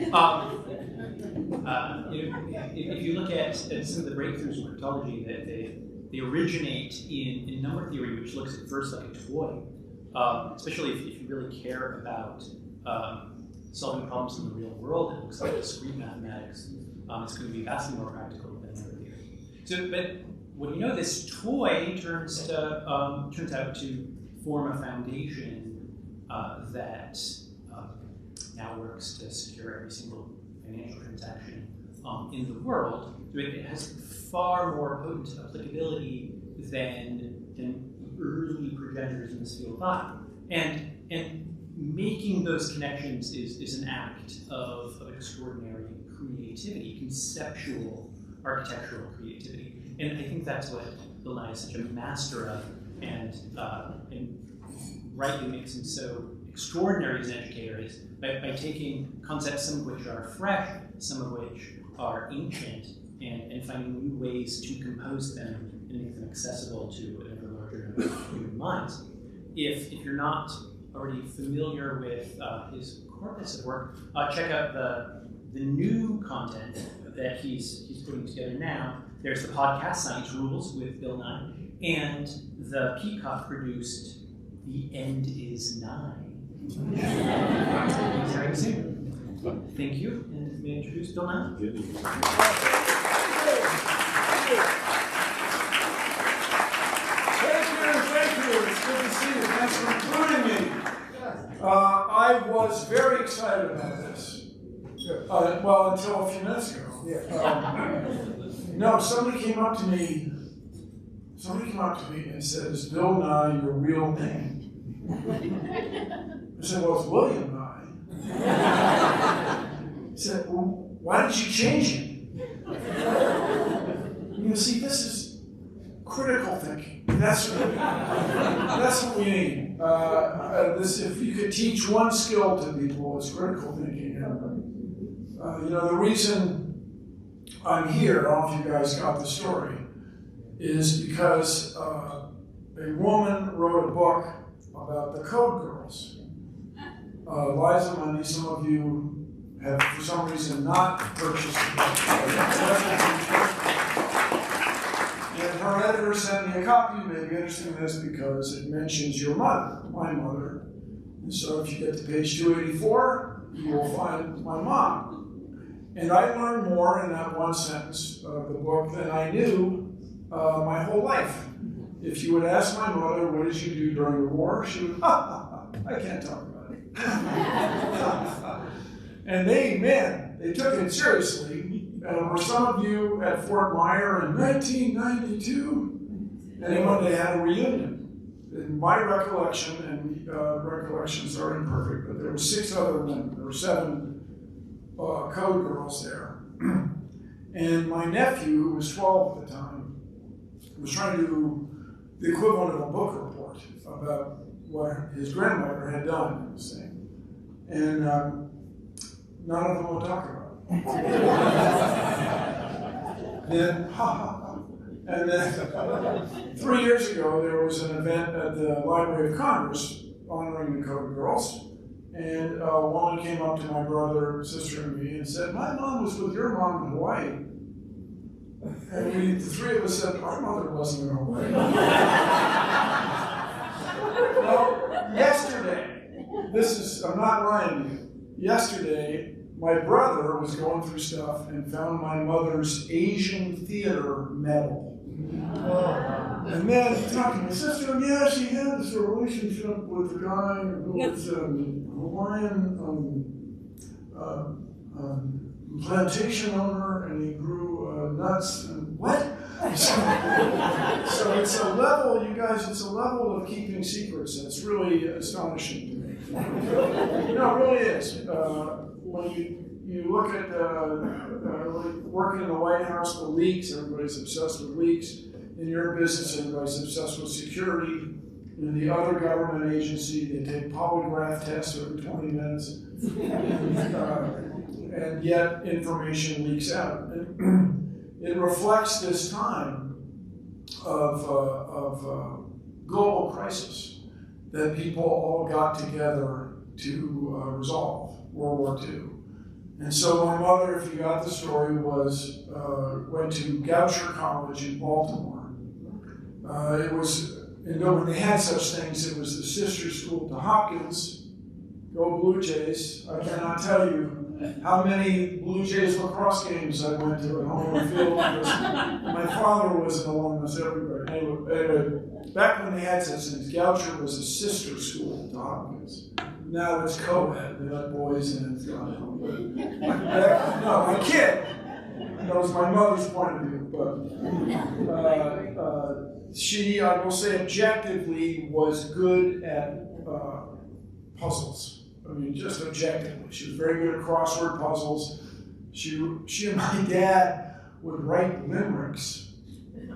If you look at some of the breakthroughs in cryptology, that they originate in number theory, which looks at first like a toy. Especially if you really care about solving problems in the real world, it looks like discrete mathematics. It's going to be vastly more practical than number theory. So, but what you know, this toy turns out to form a foundation that now works to secure every single financial transaction in the world. It has far more potent applicability than early progenitors in this field thought. And making those connections is an act of extraordinary creativity, conceptual, architectural creativity. And I think that's what Bill Nye is such a master of, and rightly makes him so extraordinary as an educator is by taking concepts, some of which are fresh, some of which are ancient, and finding new ways to compose them and make them accessible to an ever larger number of human minds. If you're not already familiar with his corpus of work, check out the new content that he's putting together now. There's the podcast Science Rules with Bill Nye, and the Peacock-produced The End is Nigh. Very soon. Thank you, and may I introduce Bill Nye? Thank you. It's good to see you. Thanks for including me. I was very excited about this. Well, until a few minutes ago. No, somebody came up to me and said, "Is Bill Nye your real name?" I said, "Well, it's William Nye." He said, "Well, why did you change it?" You see, this is critical thinking. That's what we need. If you could teach one skill to people, it's critical thinking. The reason I'm here, I don't know if you guys got the story, is because a woman wrote a book about the Code Girls. Liza Mundy, some of you have for some reason not purchased the book. And her editor sent me a copy. You may be interested in this because it mentions your mother, my mother. And so if you get to page 284, you will find my mom. And I learned more in that one sentence of the book than I knew my whole life. If you would ask my mother, what did you do during the war? She would, I can't talk about it. And they took it seriously. And for some of you at Fort Myre in 1992, anyone, they had a reunion. In my recollection, and recollections are imperfect, but there were 6 other women, there were 7 code girls there. And my nephew, who was 12 at the time, was trying to do the equivalent of a book report about what his grandmother had done in this thing. And none of them will talk about it. And then 3 years ago, there was an event at the Library of Congress honoring the Code Girls. And a woman came up to my brother, sister, and me and said, my mom was with your mom in Hawaii. And the 3 of us said, our mother wasn't in Hawaii. Well, yesterday, I'm not lying to you, yesterday, my brother was going through stuff and found my mother's Asian theater medal. And then he talked to my sister, and yeah, she had this relationship with a guy who was a Hawaiian plantation owner, and he grew nuts. And what? So it's a level, you guys, it's a level of keeping secrets that's really astonishing to me. No, it really is. When you look at working in the White House, the leaks, everybody's obsessed with leaks. In your business, everybody's obsessed with security. In the other government agency, they take polygraph tests every 20 minutes. And yet information leaks out. And it reflects this time of global crisis that people all got together to resolve, World War II. And so my mother, if you got the story, went to Goucher College in Baltimore. It was, when they had such things, it was the sister school to Hopkins. Go Blue Jays. I cannot tell you how many Blue Jays lacrosse games I went to at Hanover Field because my father was an alumnus everywhere. Anyway, back when they had such things, Goucher was a sister school to Hopkins. Now it's co-ed. They let boys in. It's gone home. No, I kid. That was my mother's point of view. But she, I will say objectively, was good at puzzles. I mean, just objectively. She was very good at crossword puzzles. She and my dad would write limericks.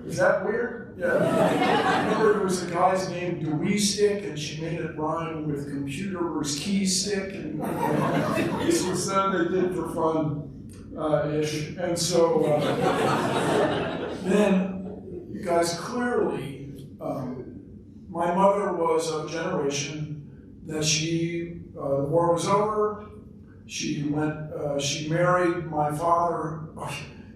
Is that weird? Yeah. I remember there was a guy's name Dewey Stick, and she made it rhyme with computer's key stick. And this was something they did for fun, ish. And so then, you guys, clearly, my mother was of a generation that the war was over. She married my father.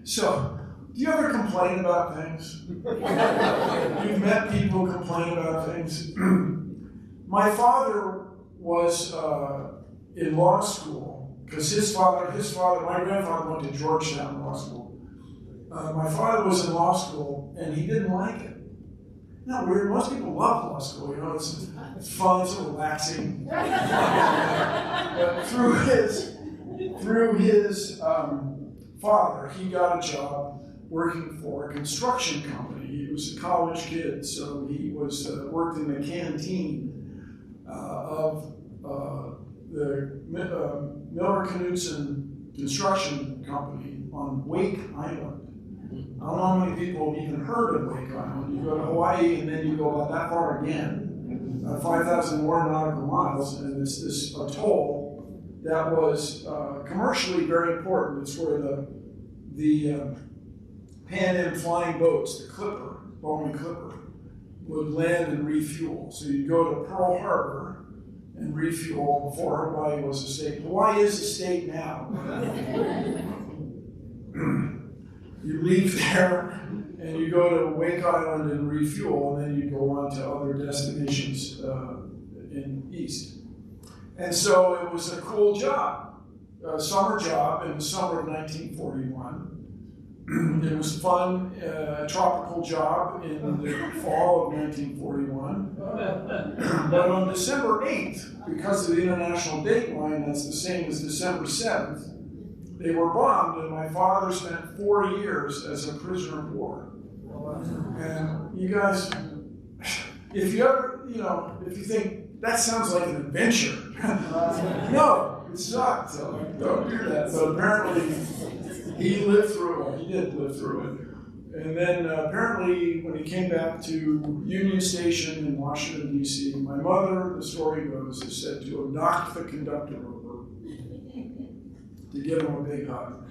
So, do you ever complain about things? You've met people who complain about things. My father was in law school because my grandfather went to Georgetown Law School. My father was in law school and he didn't like it. Not weird. Most people love law school. You know, it's fun, it's relaxing. But through his father, he got a job working for a construction company. He was a college kid, so he was worked in the canteen of the Miller Knudsen construction company on Wake Island. I don't know how many people have even heard of Wake Island. You go to Hawaii and then you go about that far again, 5,000 more nautical miles, and it's this atoll that was commercially very important. It's where the Pan Am flying boats, the Clipper, Boeing Clipper, would land and refuel. So you'd go to Pearl Harbor and refuel before Hawaii was a state. Hawaii is a state now. You leave there and you go to Wake Island and refuel, and then you go on to other destinations in East. And so it was a cool job, a summer job in the summer of 1941. It was fun, a tropical job in the fall of 1941. But on December 8th, because of the international dateline that's the same as December 7th, they were bombed, and my father spent 4 years as a prisoner of war. And you guys, if you ever, if you think that sounds like an adventure, no, it sucked. So don't do that. So apparently, he lived through it. He did live through it. And then apparently, when he came back to Union Station in Washington, D.C., my mother, the story goes, is said to have knocked the conductor over to give him a big hug.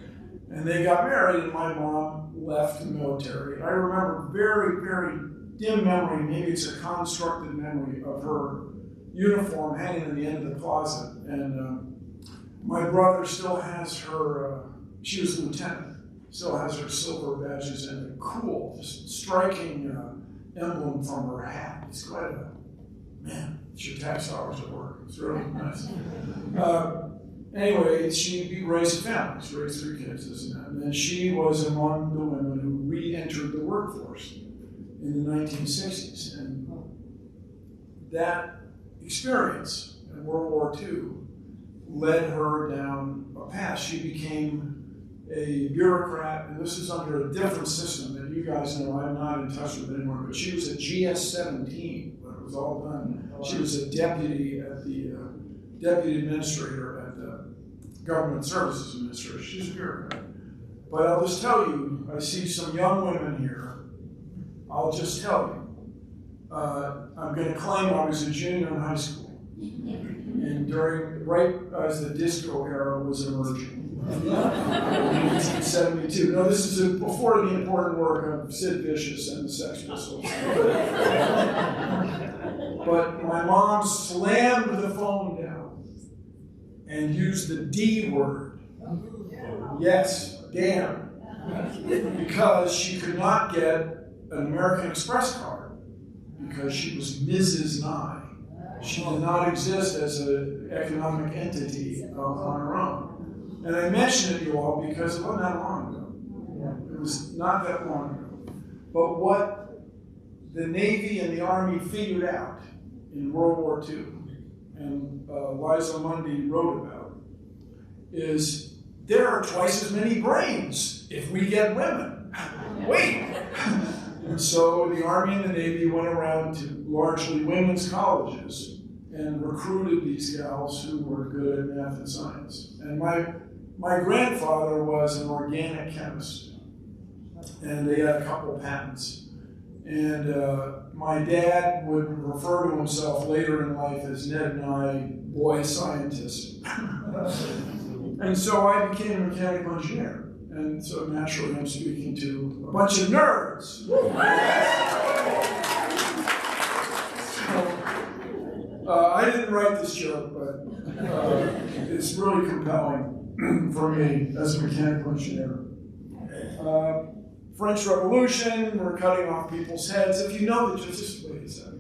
And they got married, and my mom left the military. I remember very, very dim memory, maybe it's a constructed memory, of her uniform hanging in the end of the closet. And my brother still has her, she was a lieutenant, still has her silver badges and a cool, just striking emblem from her hat. It's quite a, man, it's your tax dollars at work. It's really nice. Anyway, she raised a family. She raised 3 kids, this and that. And then she was among the women who re-entered the workforce in the 1960s. And that experience in World War II led her down a path. She became a bureaucrat, and this is under a different system that you guys know. I'm not in touch with anymore, but she was a GS-17 when it was all done. She was a deputy administrator at the Government Services Administration. She's a bureaucrat. But I'll just tell you, I see some young women here. I'll just tell you, I'm going to claim I was a junior in high school, and right as the disco era was emerging. 1972. No, this is before the important work of Sid Vicious and the Sex Pistols. But my mom slammed the phone down and used the D word. Yes, damn. Because she could not get an American Express card because she was Mrs. Nye. She did not exist as an economic entity on her own. And I mention it to you all because it wasn't that long ago. It was not that long ago. But what the Navy and the Army figured out in World War II, and Liza Mundy wrote about, is there are twice as many brains if we get women. Wait! And so the Army and the Navy went around to largely women's colleges and recruited these gals who were good at math and science. And my grandfather was an organic chemist, and they had a couple patents. And my dad would refer to himself later in life as Ned Nye, boy scientist. And so I became a mechanical engineer. And so naturally I'm speaking to a bunch of nerds. I didn't write this joke, but it's really compelling for me as a mechanical engineer. French Revolution, we're cutting off people's heads. If you know the just wait a second.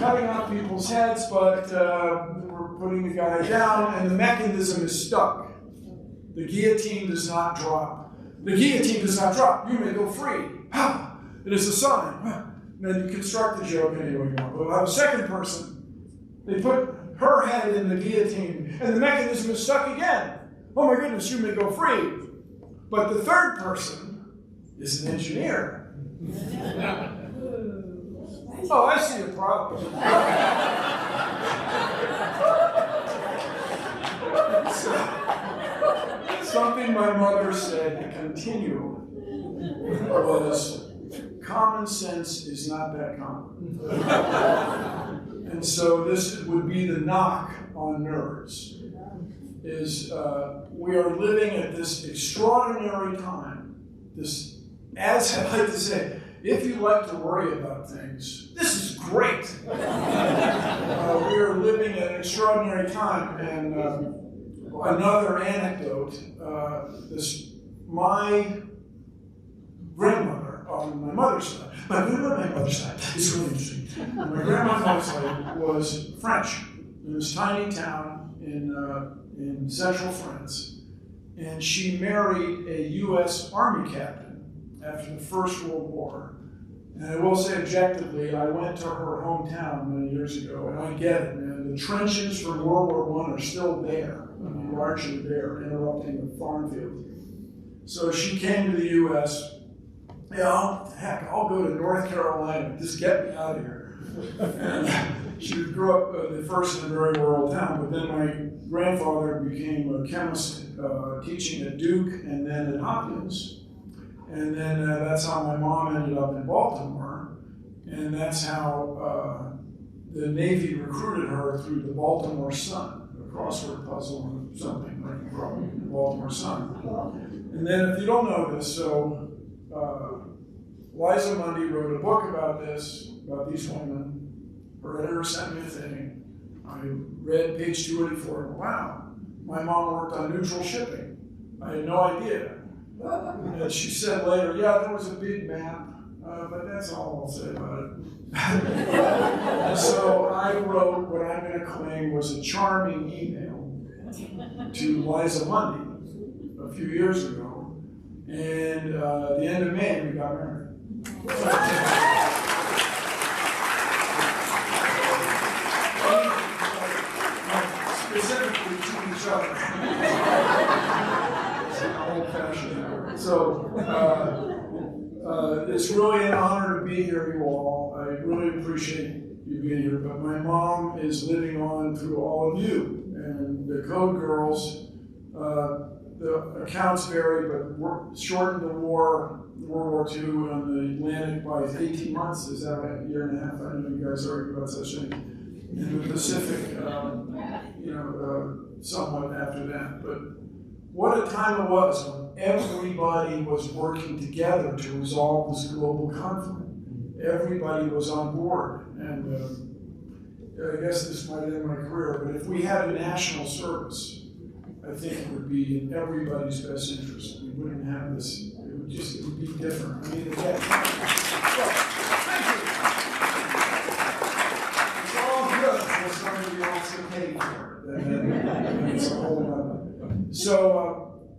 Cutting off people's heads, but we're putting the guy down, and the mechanism is stuck. The guillotine does not drop. The guillotine does not drop. You may go free. It is a sign. Then you construct the joke any way you want. But we'll have a second person. They put her head in the guillotine, and the mechanism is stuck again. Oh my goodness, you may go free. But the third person is an engineer. Oh, I see a problem. Something my mother said continually was, common sense is not that common. And so this would be the knock on nerds, is we are living at this extraordinary time. This, as I like to say, if you like to worry about things, this is great. We are living at an extraordinary time. And another anecdote, my grandmother on my mother's side, my mother's side, it's really interesting. My grandmother's side was French. In this tiny town in central France. and she married a U.S. Army captain after the First World War. And I will say objectively, I went to her hometown many years ago, and I get it, man. The trenches from World War I are still there, I mean, largely there, interrupting the farm fields. So she came to the U.S. Yeah, heck, I'll go to North Carolina. Just get me out of here. And she grew up first in a very rural town, but then my grandfather became a chemist teaching at Duke and then at Hopkins. And then that's how my mom ended up in Baltimore. And that's how the Navy recruited her through the Baltimore Sun, a crossword puzzle or something like from the Baltimore Sun. And then if you don't know this, so Liza Mundy wrote a book about this, about these women. Her editor sent me a thing. I read page 284. Wow, my mom worked on neutral shipping. I had no idea. And she said later, yeah, there was a big map, but that's all I'll say about it. And so I wrote what I'm going to claim was a charming email to Liza Mundy a few years ago. And at the end of May, we got married. Specifically to each other. Old-fashioned. So it's really an honor to be here, you all. I really appreciate you being here. But my mom is living on through all of you. And the Code Girls, the accounts vary, but shortened the war, World War II on the Atlantic by 18 months. Is that right? A year and a half? I know you guys argue about such things. In the Pacific, somewhat after that. But what a time it was when everybody was working together to resolve this global conflict. Everybody was on board. And I guess this might end my career, but if we had a national service, I think it would be in everybody's best interest. We wouldn't have this, it would be different. I mean, again, thank you. It's all good until somebody else can pay for it. And it's a whole other. So,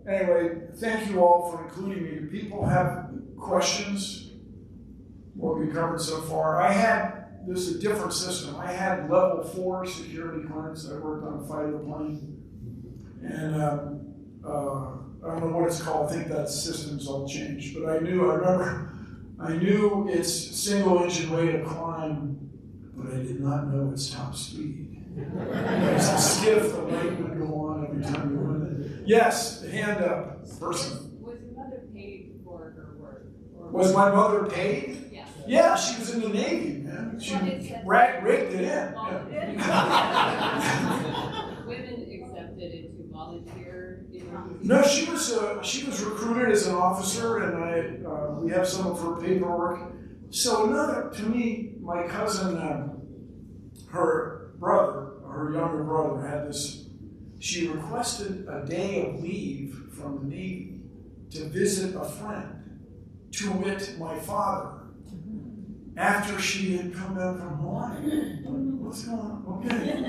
anyway, thank you all for including me. Do people have questions? What we covered so far? This is a different system. I had level 4 security clearance. I worked on a fighter plane. And I don't know what it's called. I think that system's all changed. But I knew its single engine rate of climb, but I did not know its top speed. As a skiff, the light would go on every time you went in. Yes, hand up, person. Was your mother paid for her work? Was my mother paid? Yeah. Yeah, she was in the Navy, man. She raked it in. Yeah. Women accepted into volunteer? No, she was recruited as an officer, and we have some of her paperwork. So to me, my cousin, her younger brother had this. She requested a day of leave from the Navy to visit a friend, to wit, my father. After she had come back from Hawaii. What's going on? Okay.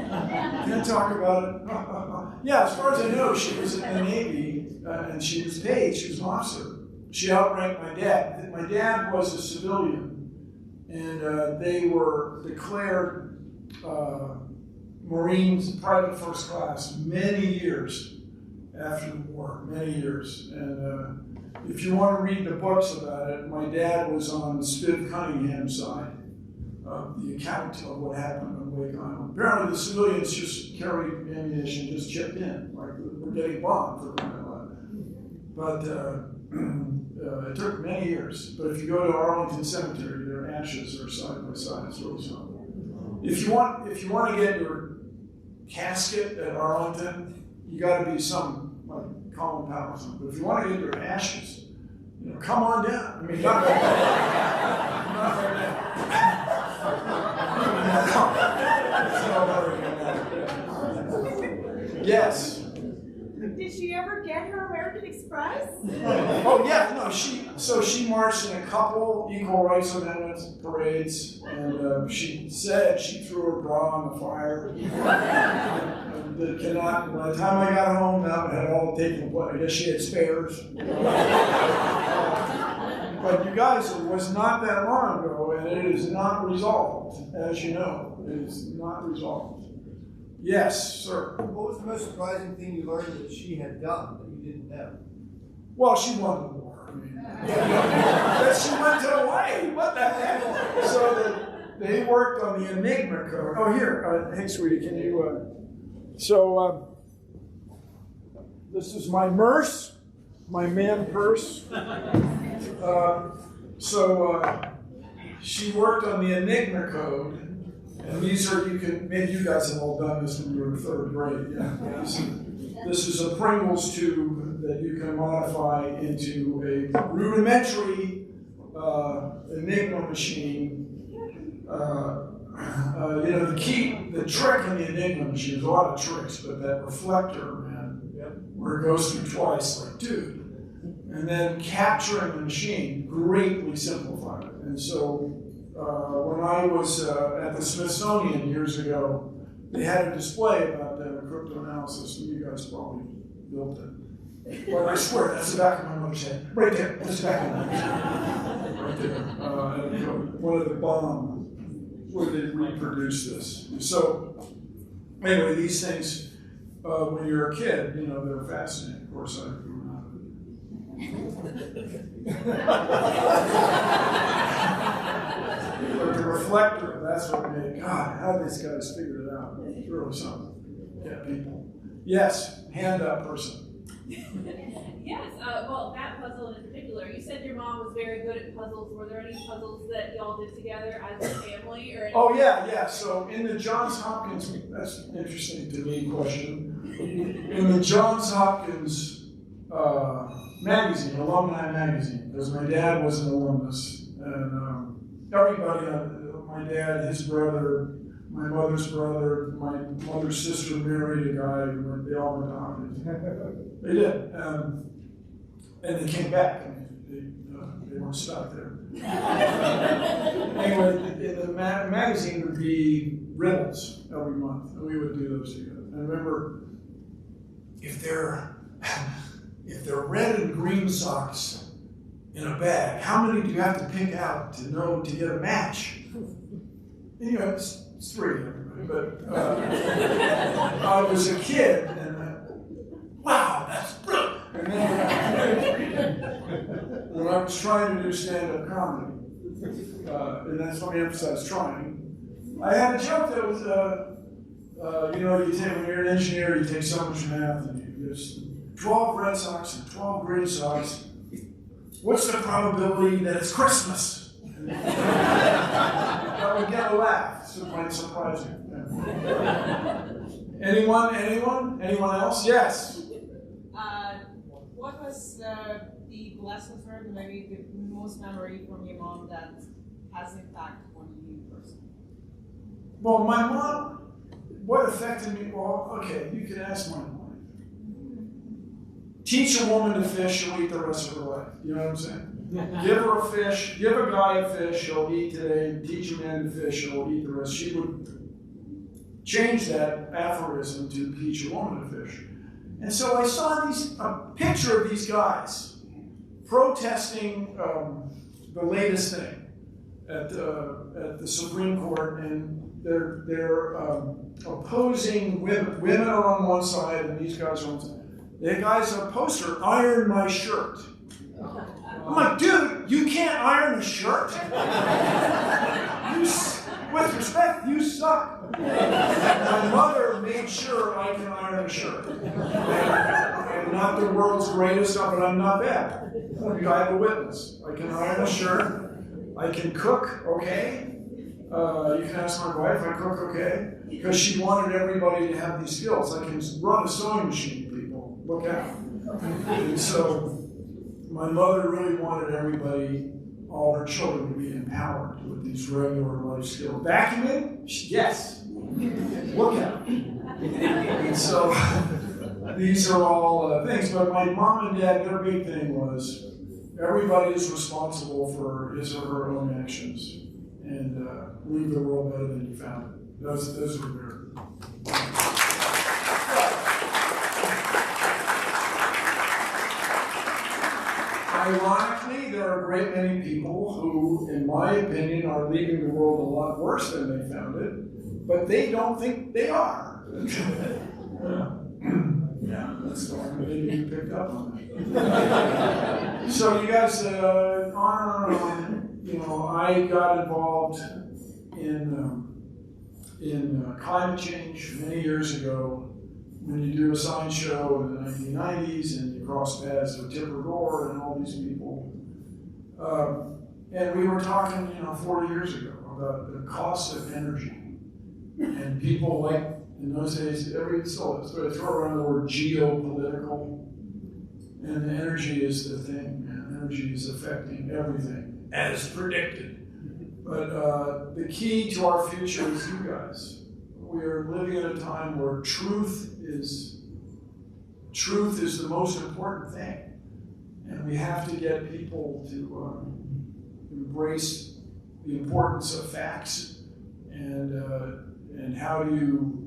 Can't talk about it. Yeah, as far as I know, she was in the Navy and she was paid. She was an officer. She outranked my dad. My dad was a civilian, and they were declared Marines, private first class, many years after the war, many years. And if you want to read the books about it, my dad was on Spiv Cunningham's side of the account of what happened on Wake Island. Apparently the civilians just carried ammunition, just chipped in, like we're getting bombed for crying out loud. But it took many years. But if you go to Arlington Cemetery, their ashes are side by side. It's really something. If you want to get your casket at Arlington, you got to be some like Colin Powell or something. But if you want to get your ashes, come on down. I mean, not right now. Not right now. Yes. Did she ever get her American Express? Oh yeah, no. She marched in a couple Equal Rights Amendment parades, and she said she threw her bra on the fire. And that cannot, by the time I got home, now I had all taken, I guess she had spares. But you guys, it was not that long ago, and it is not resolved, as you know. It is not resolved. Yes, sir. What was the most surprising thing you learned that she had done that you didn't know? Well, she won the war. I mean, that she went to Hawaii. What the heck? So they worked on the Enigma code. Oh, here. Hey, sweetie, can you? This is my MERS, my man purse. She worked on the Enigma code. And these are, maybe you guys have all done this when you were in third grade. Yeah. This is a Pringles tube that you can modify into a rudimentary Enigma machine. The trick in the Enigma machine, there's a lot of tricks, but that reflector, man, where it goes through twice, like, dude. And then capturing the machine greatly simplified it. And so, when I was at the Smithsonian years ago, they had a display about cryptanalysis, and you guys probably built it. But I swear, that's the back of my mother's head. Right there, that's the back of my mother's head. Right there. One of the bomb, where they reproduced this. So, anyway, these things, when you're a kid, they're fascinating. Of course, I grew up. But the reflector, that's what made, God, how these guys figured it out. It's really something. Yeah, people. Yes, hand up person. Yes, well, that puzzle in particular, you said your mom was very good at puzzles. Were there any puzzles that y'all did together as a family? Or Oh, yeah. So in the Johns Hopkins, that's interesting to me question. In the Johns Hopkins magazine, alumni magazine, because my dad was an alumnus, and everybody, my dad, his brother, my mother's brother, my mother's sister married a guy, they all went to Hopkins. They did. And they came back. They weren't stuck there. Anyway, in the magazine would be riddles every month, and we would do those together. And remember, if they're red and green socks in a bag, how many do you have to pick out to get a match? And, it's three, everybody. But I was a kid, and wow, that's brilliant. And then when I was trying to do stand-up comedy, and that's why I emphasize trying, I had a joke that was, when you're an engineer, you take so much math, and there's 12 red socks and 12 green socks. What's the probability that it's Christmas? That would get a laugh. So it might surprise you. Yeah. Anyone else? Yes. What was the lesson learned, maybe the most memory from your mom that has impact on you personally? Well, my mom, what affected me? Well, okay, you can ask my mom. Teach a woman to fish, she'll eat the rest of her life. You know what I'm saying? Give her a fish, give a guy a fish, he'll eat today. Teach a man to fish, he'll eat the rest. She would change that aphorism to teach a woman to fish. And so I saw a picture of these guys protesting the latest thing at the Supreme Court, and they're opposing women. Women are on one side, and these guys are on the other side. The guy's a poster, iron my shirt. I'm like, dude, you can't iron a shirt? With respect, you suck. My mother made sure I can iron a shirt. I'm not the world's greatest, but I'm not bad. I have a witness. I can iron a shirt. I can cook, okay? You can ask my wife, I cook, okay? Because she wanted everybody to have these skills. I can run a sewing machine, people. Look out. And so my mother really wanted everybody, all her children, to be empowered with these regular life skills. Vacuuming? Yes. Look out. And so these are all things. But my mom and dad, their big thing was everybody is responsible for his or her own actions, and leave the world better than you found it. Those are their. great many people who, in my opinion, are leaving the world a lot worse than they found it, but they don't think they are. Yeah, that's the one maybe you picked up on that. So you guys, on and on, you know, I got involved in climate change many years ago. When you do a science show in the 1990s and you cross paths with Tipper Gore and all these people. And we were talking, you know, 40 years ago about the cost of energy. And people like, in those days, so they throw around the word geopolitical. And energy is the thing, and energy is affecting everything, as predicted. But the key to our future is you guys. We are living at a time where truth is the most important thing, and we have to get people to embrace the importance of facts and how do you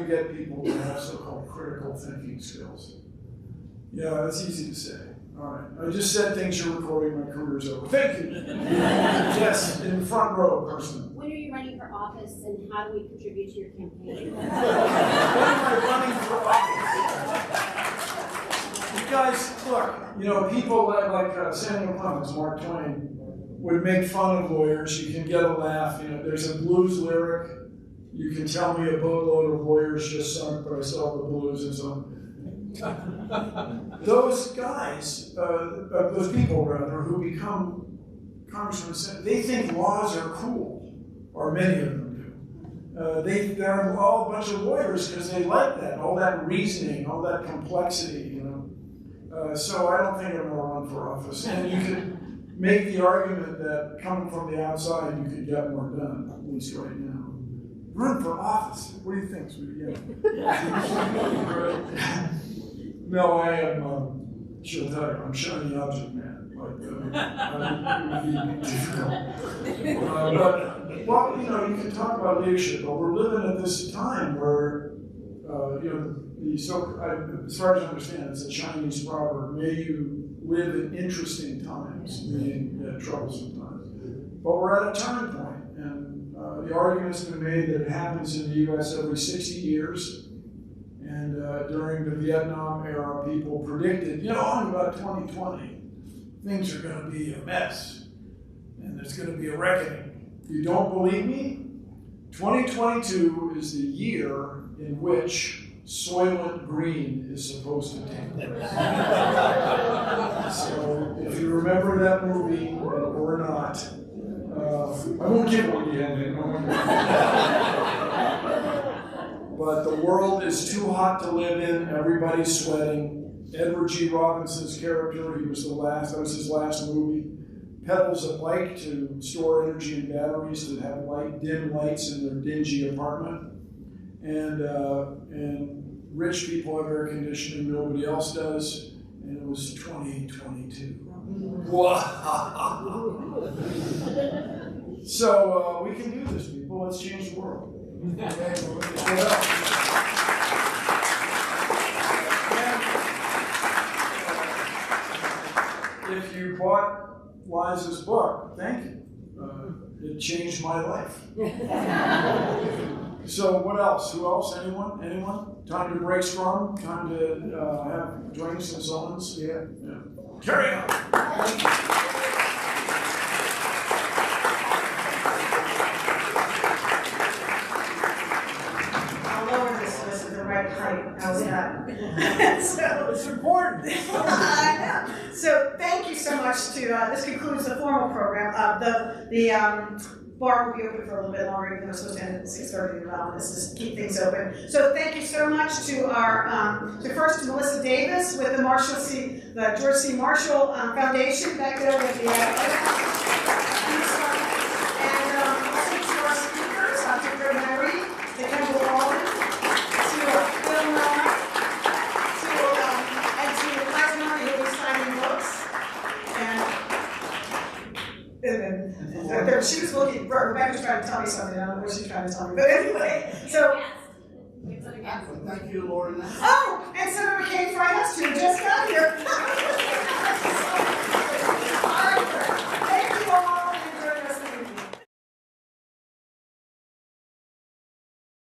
get people to have so-called critical thinking skills? Yeah, that's easy to say. All right, I just said things you're recording. My career's over. Thank you. Yes, in the front row, person. When are you running for office, and how do we contribute to your campaign? When am I running for office? You guys, look, you know, people like Samuel Clemens, Mark Twain, would make fun of lawyers. You can get a laugh. You know, there's a blues lyric. You can tell me a boatload of lawyers just sunk, but I still have the blues and so on. Those guys, those people rather, who become congressmen, they think laws are cool, or many of them do. They're all a bunch of lawyers because they like that, all that reasoning, all that complexity, you know. So I don't think I'm going to run for office. And you could make the argument that coming from the outside, you could get more done, at least right now. Run for office. What do you think, sweetie? No, I am, she'll tell you, I'm shiny object man. Like, it would be difficult. Well, you know, you can talk about leadership, but we're living at this time where, you know, as far as I understand, it's a Chinese proverb, may you live in interesting times, meaning troublesome times. But we're at a turning point, and the argument's been made that it happens in the U.S. every 60 years. And during the Vietnam era, people predicted, you know, in about 2020, things are going to be a mess. And there's going to be a reckoning. If you don't believe me, 2022 is the year in which Soylent Green is supposed to take place. So if you remember that movie, or not, I won't give one the ending. But the world is too hot to live in. Everybody's sweating. Edward G. Robinson's character, that was his last movie, pedals a bike to store energy in batteries to have dim lights in their dingy apartment. And rich people have air conditioning, nobody else does. And it was 2022. Wow. So we can do this, people. Let's change the world. If you bought Liza's book, thank you. It changed my life. So what else? Who else? Anyone? Anyone? Time to break scrum? Time to have drinks and so on? Yeah. Carry on. Thank you. How's that? So it's important. I know. So thank you so much to, this concludes the formal program. The bar will be open for a little bit longer, even though it's supposed to end at 6:30 around this, just keep things open. So thank you so much to our, first to Melissa Davis with the George C. Marshall Foundation back there with the, and also to our speakers, Dr. Myre, to Kemba Walden, to Phil Miller, and to Lesnar, who was signing books. And she was looking, Rebecca's trying to tell me something, I don't know what she's trying to tell me, but anyway, so. Thank you, Lauren. Oh,